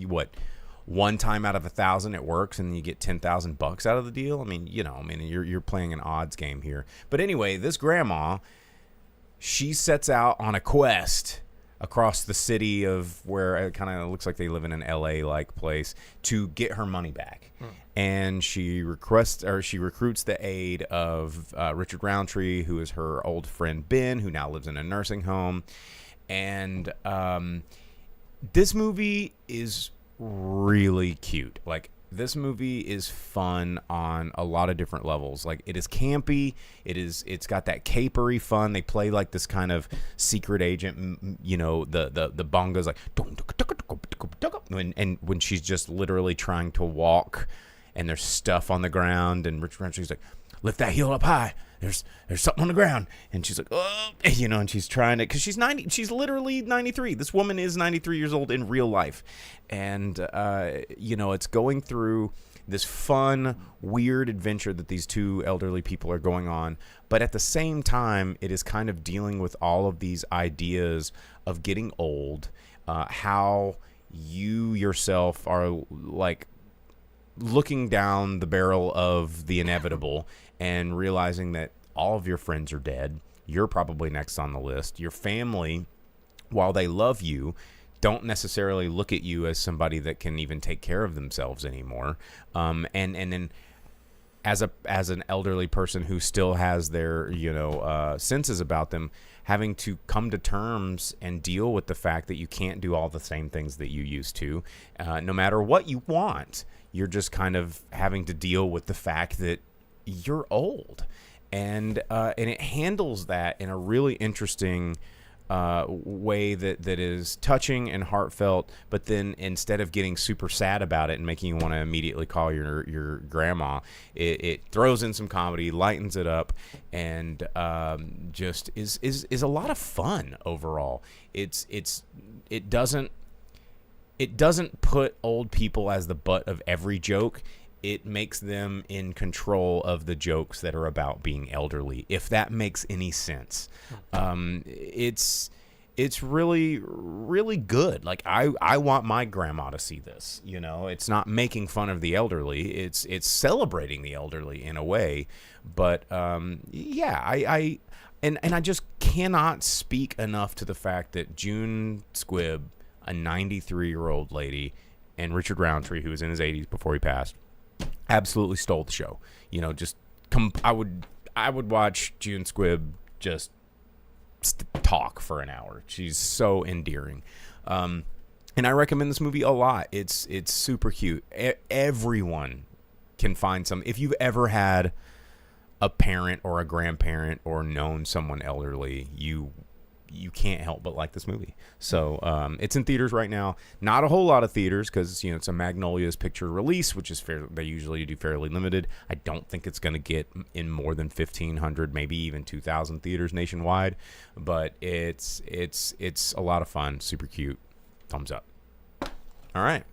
one time out of 1,000 it works and you get $10,000 out of the deal? I mean, you're playing an odds game here. But anyway, this grandma... she sets out on a quest across the city of where it kind of looks like they live in an LA-like place to get her money back. And she recruits the aid of Richard Roundtree, who is her old friend Ben, who now lives in a nursing home. And this movie is really cute. Like, this movie is fun on a lot of different levels. Like, it is campy. It's got that capery fun. They play like this kind of secret agent. You know, the bongo's like, and when she's just literally trying to walk, and there's stuff on the ground, and Richard Roundtree's like, lift that heel up high. There's something on the ground. And she's like, oh, and she's trying to, because she's 90, she's literally 93. This woman is 93 years old in real life. And, it's going through this fun, weird adventure that these two elderly people are going on. But at the same time, it is kind of dealing with all of these ideas of getting old, how you yourself are like looking down the barrel of the inevitable and realizing that all of your friends are dead. You're probably next on the list. Your family, while they love you, don't necessarily look at you as somebody that can even take care of themselves anymore. And then as an elderly person who still has their senses about them, having to come to terms and deal with the fact that you can't do all the same things that you used to, no matter what you want. You're just kind of having to deal with the fact that you're old, and it handles that in a really interesting way that is touching and heartfelt. But then instead of getting super sad about it and making you want to immediately call your grandma, it throws in some comedy, lightens it up, and just is a lot of fun overall. It doesn't put old people as the butt of every joke. It makes them in control of the jokes that are about being elderly, if that makes any sense. It's really, really good. Like, I want my grandma to see this. It's not making fun of the elderly. It's celebrating the elderly in a way. But I just cannot speak enough to the fact that June Squibb, a 93-year-old lady, and Richard Roundtree, who was in his 80s before he passed, absolutely stole the show. I would watch June Squibb just talk for an hour. She's so endearing. And I recommend this movie a lot. It's super cute. Everyone can find some. If you've ever had a parent or a grandparent or known someone elderly, you can't help but like this movie. So it's in theaters right now. Not a whole lot of theaters because it's a Magnolia's picture release, which is they usually do fairly limited. I don't think it's going to get in more than 1,500, maybe even 2,000 theaters nationwide. But it's a lot of fun. Super cute. Thumbs up. All right.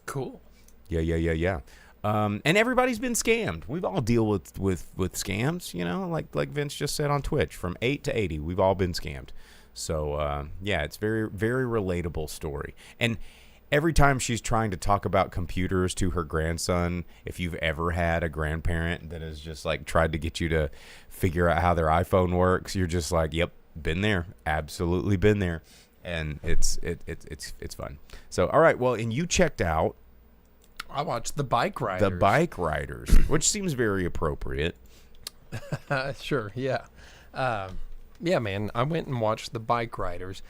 Cool. Yeah. And everybody's been scammed. We've all deal with scams, like Vince just said on Twitch. From 8 to 80, we've all been scammed. So yeah, it's very, very relatable story. And every time she's trying to talk about computers to her grandson, if you've ever had a grandparent that has just like tried to get you to figure out how their iPhone works, you're just like, yep, been there, absolutely been there. And it's fun. So all right, well, and you checked out I watched the Bikeriders. the Bikeriders, which seems very appropriate. Sure, yeah. Yeah, man, I went and watched the Bikeriders,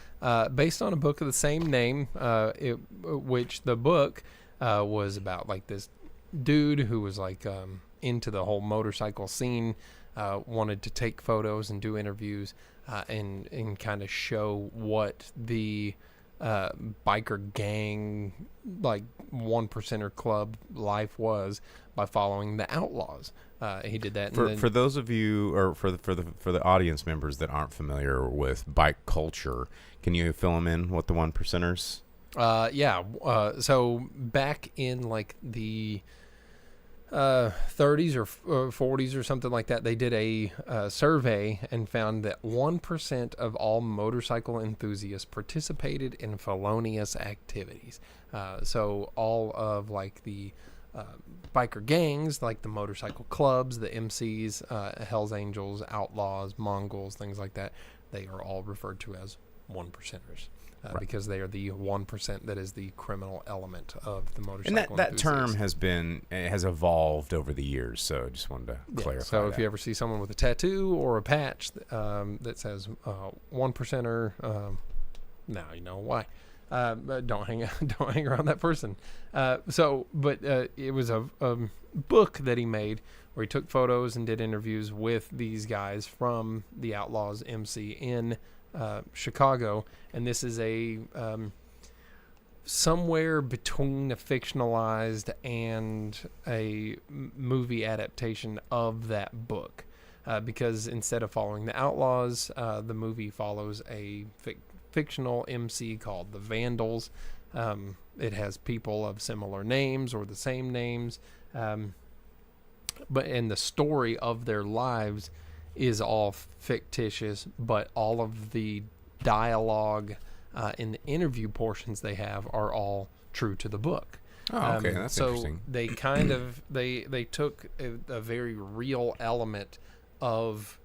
based on a book of the same name, which the book was about like this dude who was like into the whole motorcycle scene, wanted to take photos and do interviews, and kind of show what the biker gang, like 1%er club life was by following the Outlaws. He did that. For those of you, or for the audience members that aren't familiar with bike culture, can you fill them in what the 1%ers? Yeah. So back in like the 30s or 40s or something like that, they did a survey and found that 1% of all motorcycle enthusiasts participated in felonious activities. So all of like the biker gangs, like the motorcycle clubs, the MCs, Hells Angels, Outlaws, Mongols, things like that, they are all referred to as 1%ers. Right. Because they are the 1% that is the criminal element of the motorcycle. And that term has evolved over the years, so I just wanted to clarify. So if you ever see someone with a tattoo or a patch that says 1%er, now you know why. Don't hang around that person. But it was a book that he made where he took photos and did interviews with these guys from the Outlaws MC in Chicago, and this is a somewhere between a fictionalized and a movie adaptation of that book, because instead of following the Outlaws, the movie follows a fictional MC called the Vandals. It has people of similar names or the same names, but in the story of their lives is all fictitious, but all of the dialogue in the interview portions they have are all true to the book. Oh, okay, that's interesting. So they kind of they took a very real element of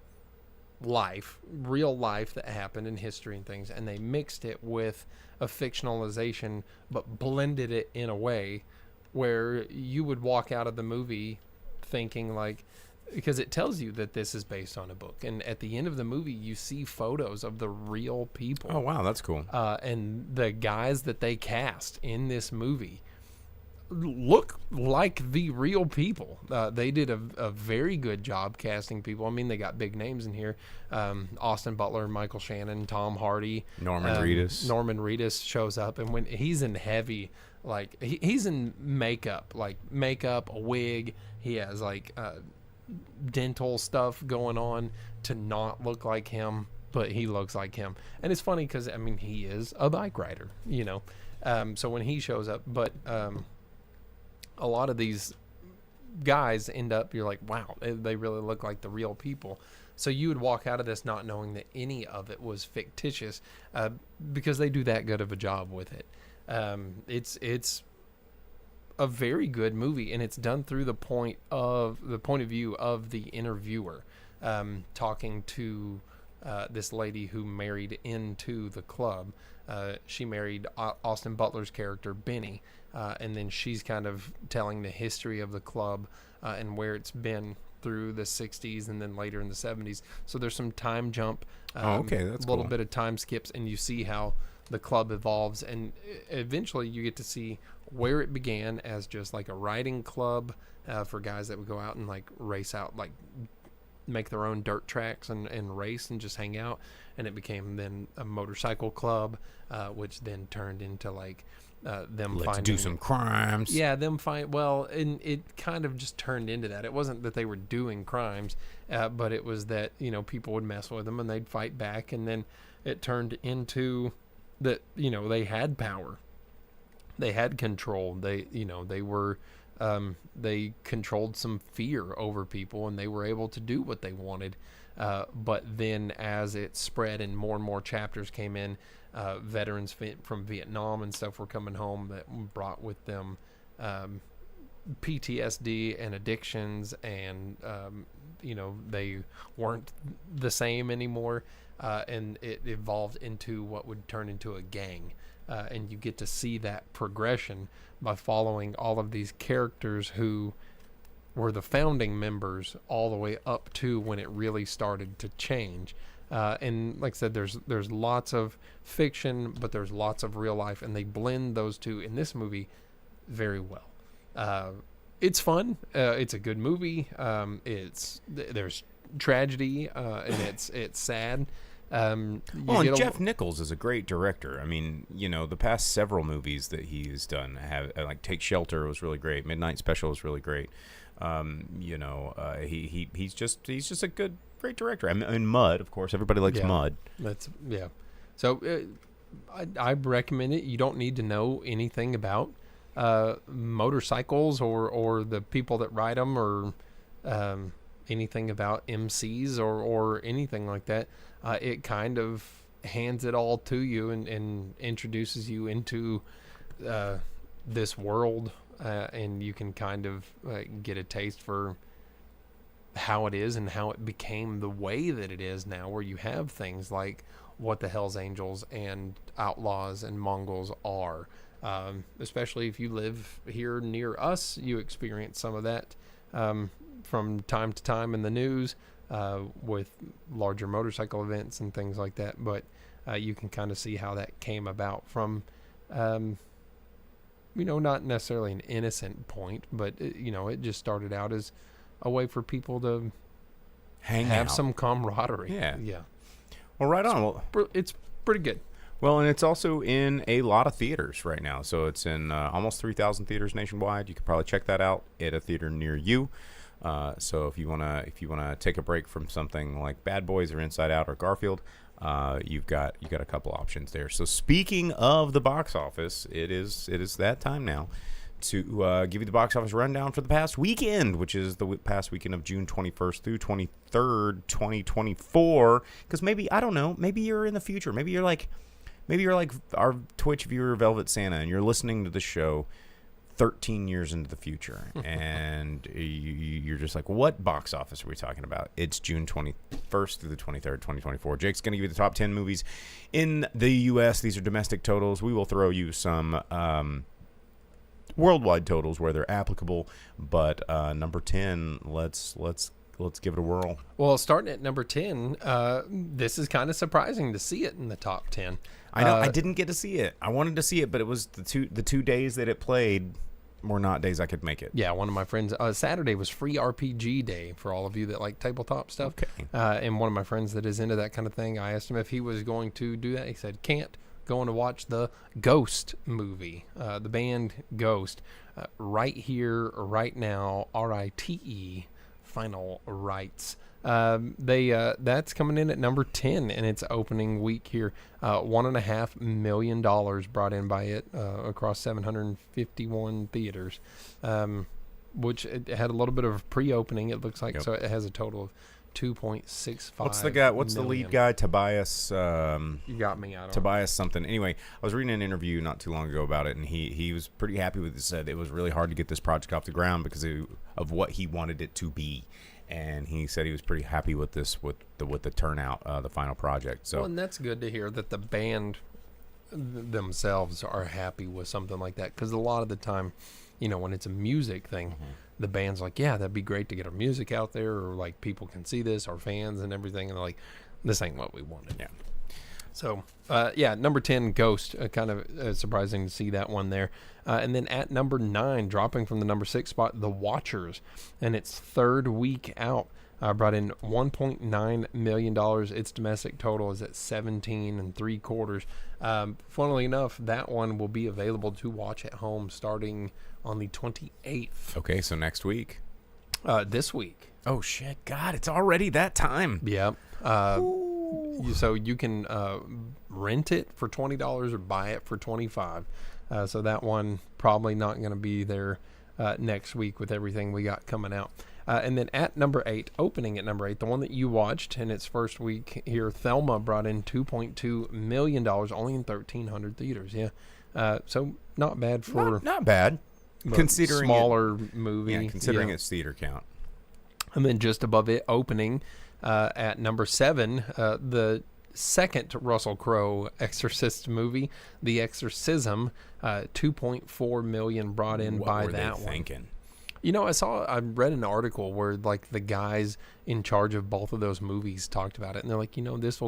real life that happened in history and things, and they mixed it with a fictionalization, but blended it in a way where you would walk out of the movie thinking like, because it tells you that this is based on a book, and at the end of the movie you see photos of the real people. Oh wow, that's cool. And the guys that they cast in this movie look like the real people. They did a very good job casting people. I mean, they got big names in here. Austin Butler, Michael Shannon, Tom Hardy. Norman Reedus. Norman Reedus shows up, and when he's in heavy, like he's in makeup, a wig. He has like dental stuff going on to not look like him, but he looks like him. And it's funny because, I mean, he is a bike rider, you know. So when he shows up, but a lot of these guys end up, you're like, wow, they really look like the real people. So you would walk out of this not knowing that any of it was fictitious, because they do that good of a job with it. It's a very good movie, and it's done through the point of view of the interviewer, talking to this lady who married into the club. She married Austin Butler's character Benny, and then she's kind of telling the history of the club and where it's been through the 60s and then later in the 70s. So there's some time jump, okay, that's a little cool. bit of time skips, and you see how the club evolves, and eventually you get to see where it began as just like a riding club for guys that would go out and like race out, like make their own dirt tracks and race and just hang out, and it became then a motorcycle club, which then turned into like them Let's do some crimes. Yeah, and it kind of just turned into that. It wasn't that they were doing crimes, but it was that, you know, people would mess with them and they'd fight back, and then it turned into that, you know, they had power, they had control, they were They controlled some fear over people, and they were able to do what they wanted. But then as it spread and more chapters came in, veterans from Vietnam and stuff were coming home that brought with them PTSD and addictions, and they weren't the same anymore, and it evolved into what would turn into a gang. And you get to see that progression by following all of these characters who were the founding members all the way up to when it really started to change. And like I said, there's lots of fiction, but there's lots of real life, and they blend those two in this movie very well. It's fun. It's a good movie. There's tragedy, and it's sad. And Jeff Nichols is a great director. I mean, the past several movies that he's done have like Take Shelter was really great. Midnight Special was really great. He's just a great director. And Mud, of course, everybody likes Mud. So I recommend it. You don't need to know anything about motorcycles or the people that ride them, or anything about MCs or anything like that. It kind of hands it all to you and introduces you into this world, and you can kind of get a taste for how it is and how it became the way that it is now, where you have things like what the Hells Angels and Outlaws and Mongols are. Especially if you live here near us, you experience some of that from time to time in the news, with larger motorcycle events and things like that. But you can kind of see how that came about from, not necessarily an innocent point, but it just started out as a way for people to have some camaraderie. Yeah. Well, right on. Well, it's pretty good. Well, and it's also in a lot of theaters right now. So it's in almost 3,000 theaters nationwide. You can probably check that out at a theater near you. So if you wanna take a break from something like Bad Boys or Inside Out or Garfield, you've got a couple options there. So speaking of the box office, it is that time now to give you the box office rundown for the past weekend, which is the past weekend of June 21st through 23rd, 2024. Because maybe you're in the future. Maybe you're like our Twitch viewer, Velvet Santa, and you're listening to the show 13 years into the future, and you're just like, what box office are we talking about? It's June 21st through the 23rd, 2024. Jake's going to give you the top 10 movies in the U.S. These are domestic totals. We will throw you some worldwide totals where they're applicable, but number 10, let's give it a whirl. Well, starting at number 10, this is kind of surprising to see it in the top 10. I know. I didn't get to see it. I wanted to see it, but it was the two days that it played were not days I could make it. Yeah, one of my friends, Saturday was free RPG day for all of you that like tabletop stuff. Okay. And one of my friends that is into that kind of thing, I asked him if he was going to do that. He said, can't. Going to watch the Ghost movie, the band Ghost, right here, right now, RITE, Final Rights. That's coming in at number 10 in its opening week here. $1.5 million brought in by it across 751 theaters, which it had a little bit of pre-opening, it looks like. Yep. So it has a total of 2.65. What's the lead guy? Tobias. You got me. Tobias something. Anyway, I was reading an interview not too long ago about it, and he was pretty happy with it. Said it was really hard to get this project off the ground because of what he wanted it to be. And he said he was pretty happy with this, with the turnout, the final project. So, well, and that's good to hear that the band themselves are happy with something like that. Because a lot of the time, when it's a music thing, the band's like, yeah, that'd be great to get our music out there, or like people can see this, our fans and everything. And they're like, this ain't what we wanted. Yeah. So, number 10, Ghost. Kind of surprising to see that one there. And then at number 9, dropping from the number 6 spot, The Watchers. And its third week out, brought in $1.9 million. Its domestic total is at 17 3/4. Funnily enough, that one will be available to watch at home starting on the 28th. Okay, so next week. This week. Oh, shit. God, it's already that time. Yep. So you can rent it for $20 or buy it for $25. So that one probably not going to be there next week with everything we got coming out. And then at number 8, opening at number 8, the one that you watched in its first week here, Thelma brought in $2.2 million, only in 1,300 theaters. Yeah, so not bad for not bad, considering smaller movie. Yeah, considering its theater count. And then just above it, opening at number 7, the second Russell Crowe Exorcist movie, The Exorcism, $2.4 million brought in by that one. Thinking? You know, I read an article where like the guys in charge of both of those movies talked about it, and they're like, this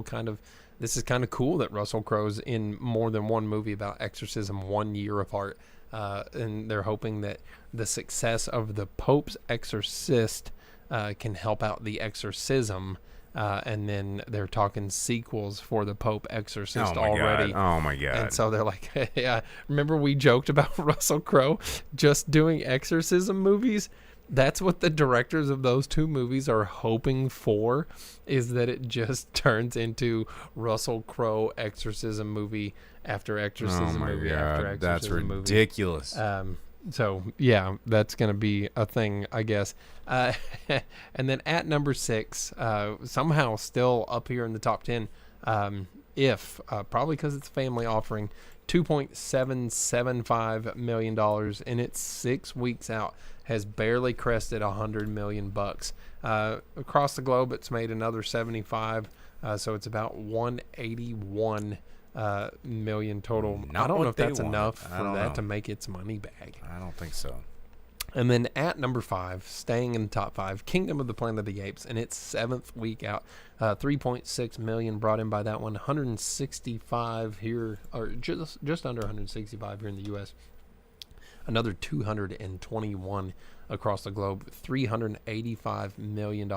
is kind of cool that Russell Crowe's in more than one movie about exorcism 1 year apart, and they're hoping that the success of the Pope's Exorcist can help out the Exorcism. And then they're talking sequels for the Pope Exorcist already. Oh my God. And so they're like, yeah, remember we joked about Russell Crowe just doing exorcism movies? That's what the directors of those two movies are hoping for, is that it just turns into Russell Crowe exorcism movie after exorcism movie after exorcism movie. That's ridiculous. So, yeah, that's going to be a thing, I guess. And then at number 6, somehow still up here in the top 10, probably because it's a family offering, $2.775 million in its 6 weeks out, has barely crested $100 million. Across the globe, it's made another 75, so it's about 181 million total. I don't know if that's enough for that to make its money back. I don't think so. And then at number 5, staying in the top 5, Kingdom of the Planet of the Apes, in its 7th week out, 3.6 million brought in by that one, 165 here, or just under 165 here in the U.S. Another 221 across the globe, $385 million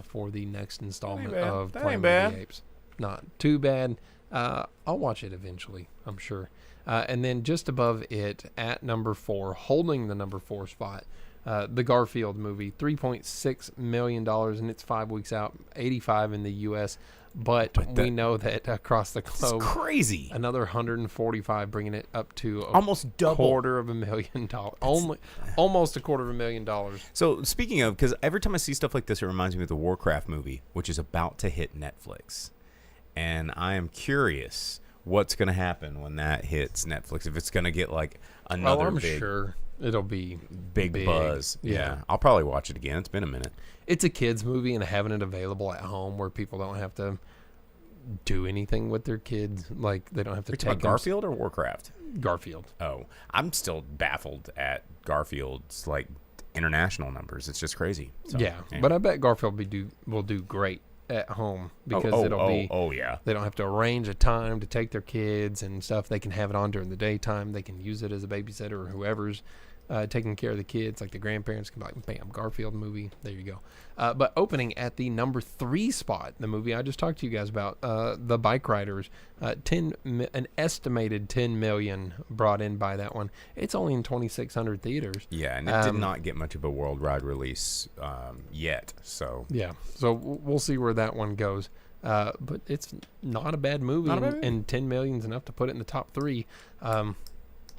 for the next installment of Planet of the Apes. Not too bad. I'll watch it eventually, I'm sure. And then just above it, at number 4, holding the number 4 spot, the Garfield movie, $3.6 million in its 5 weeks out, 85 in the U.S., but we know that across the globe, it's crazy. Another 145, bringing it up to almost double, $250,000, almost $250,000. So speaking of, because every time I see stuff like this, it reminds me of the Warcraft movie, which is about to hit Netflix, and I am curious what's going to happen when that hits Netflix. If it's going to get like another I'm sure it'll be big buzz. Yeah, I'll probably watch it again. It's been a minute. It's a kids movie, and having it available at home where people don't have to do anything with their kids, like they don't have to take Garfield or Warcraft. Garfield. Oh, I'm still baffled at Garfield's like international numbers. It's just crazy. So, yeah, but I bet Garfield will do great at home because it'll be. Oh yeah. They don't have to arrange a time to take their kids and stuff. They can have it on during the daytime. They can use it as a babysitter or whoever's taking care of the kids, like the grandparents can be like, bam, Garfield movie. There you go. But opening at the number 3 spot, the movie I just talked to you guys about, the Bikeriders, an estimated 10 million brought in by that one. It's only in 2,600 theaters. Yeah, and it did not get much of a worldwide release yet. So yeah, so we'll see where that one goes. But it's not a bad movie, and 10 million is enough to put it in the top 3.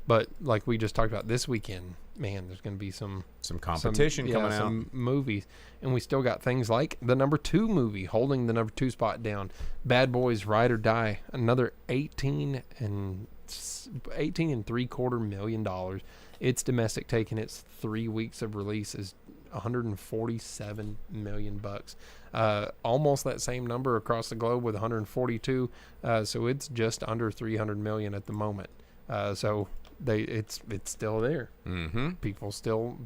But like we just talked about this weekend, man, there's going to be some competition coming out. Some movies. And we still got things like the number 2 movie holding the number 2 spot down. Bad Boys Ride or Die, another $18.75 million. Its domestic take in its 3 weeks of release is $147 million. Almost that same number across the globe with 142. So it's just under 300 million at the moment. So it's still there. Mm-hmm. People still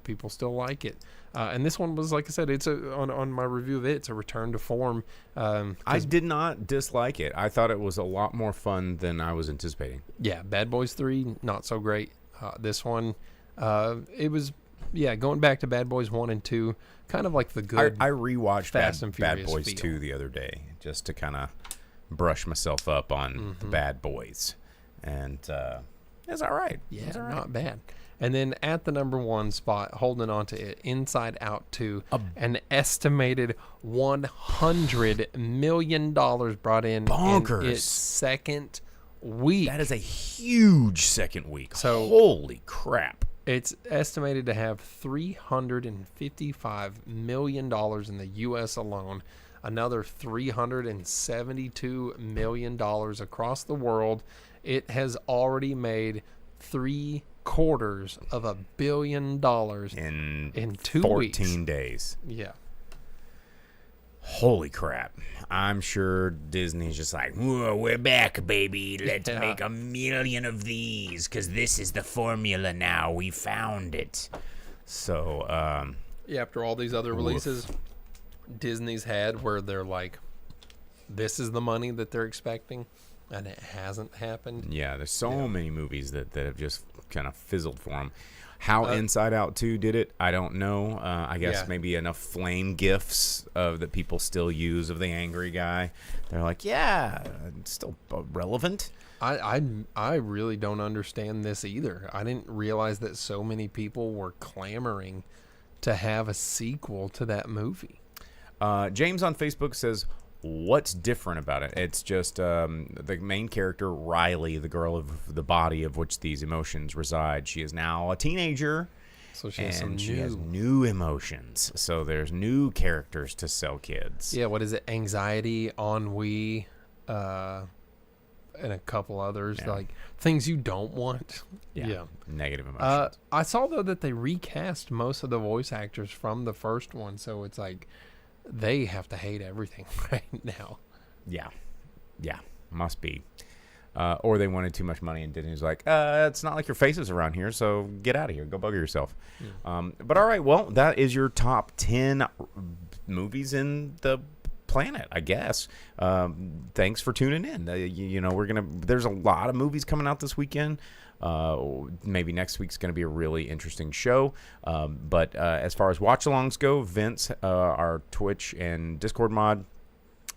like it. And this one was, like I said, it's on my review of it, it's a return to form. I did not dislike it. I thought it was a lot more fun than I was anticipating. Yeah, Bad Boys 3, not so great. This one, it was, going back to Bad Boys 1 and 2, kind of like the good. I rewatched Fast and Furious Bad Boys feel. 2 the other day just to kind of brush myself up on the Bad Boys. And it's all right. Yeah, it's all right. Not bad. And then at the number 1 spot, holding on to it, Inside Out 2, an estimated $100 million brought in its second week. That is a huge second week. So holy crap. It's estimated to have $355 million in the U.S. alone, another $372 million across the world. It has already made $750 million in 2 weeks. 14 days. Yeah. Holy crap. I'm sure Disney's just like, whoa, we're back, baby. Let's make 1 million of these because this is the formula now. We found it. So, yeah, after all these other releases Disney's had where they're like, this is the money that they're expecting, and it hasn't happened. Yeah, there's so many movies that have just kind of fizzled for them. How Inside Out 2 did it, I don't know. I guess maybe enough flame gifs that people still use of the angry guy. They're like, yeah, it's still relevant. I really don't understand this either. I didn't realize that so many people were clamoring to have a sequel to that movie. James on Facebook says, what's different about it? It's just the main character, Riley, the girl of the body of which these emotions reside. She is now a teenager, so she has new emotions. So there's new characters to sell kids. Yeah, what is it? Anxiety, ennui, and a couple others, like things you don't want. Yeah. Negative emotions. I saw, though, that they recast most of the voice actors from the first one, so it's like they have to hate everything right now. Yeah, must be. Or they wanted too much money and Disney's like, it's not like your face is around here, so get out of here. Go bugger yourself. But all right, well, that is your top 10 movies in the planet, I guess. Thanks for tuning in. There's a lot of movies coming out this weekend. Maybe next week's going to be a really interesting show. But as far as watch-alongs go, Vince, our Twitch and Discord mod,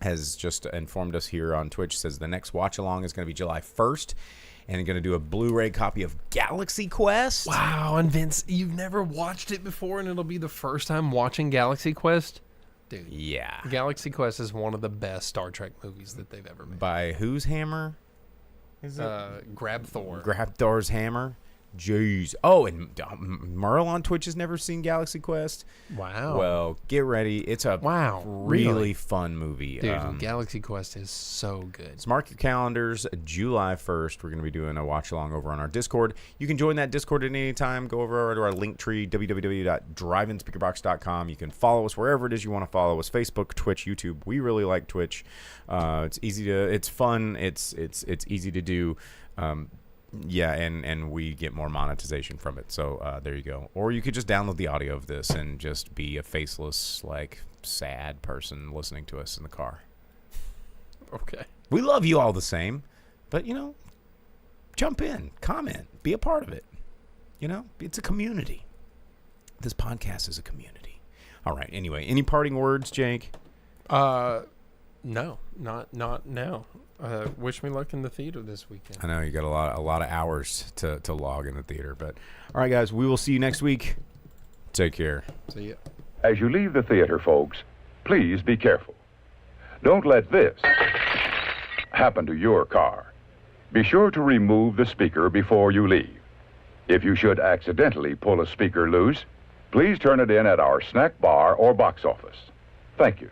has just informed us here on Twitch, says the next watch-along is going to be July 1st, and going to do a Blu-ray copy of Galaxy Quest. Wow, and Vince, you've never watched it before, and it'll be the first time watching Galaxy Quest? Dude. Yeah. Galaxy Quest is one of the best Star Trek movies that they've ever made. By whose hammer? Is it? Grab Thor. Grab Thor's hammer. Jeez. Oh, and Merle on Twitch has never seen Galaxy Quest. Wow. Well, get ready. It's a really fun movie. Dude, Galaxy Quest is so good. So mark your calendars. July 1st, we're going to be doing a watch-along over on our Discord. You can join that Discord at any time. Go over to our link tree, www.driveinspeakerbox.com. You can follow us wherever it is you want to follow us. Facebook, Twitch, YouTube. We really like Twitch. It's fun. It's easy to do. Yeah, and we get more monetization from it. So there you go. Or you could just download the audio of this and just be a faceless, sad person listening to us in the car. Okay. We love you all the same. But, jump in, comment, be a part of it. It's a community. This podcast is a community. All right, anyway, any parting words, Jake? No, not now. Wish me luck in the theater this weekend. I know you got a lot of hours to log in the theater, but all right, guys, we will see you next week. Take care. See ya. As you leave the theater, folks, please be careful. Don't let this happen to your car. Be sure to remove the speaker before you leave. If you should accidentally pull a speaker loose, please turn it in at our snack bar or box office. Thank you.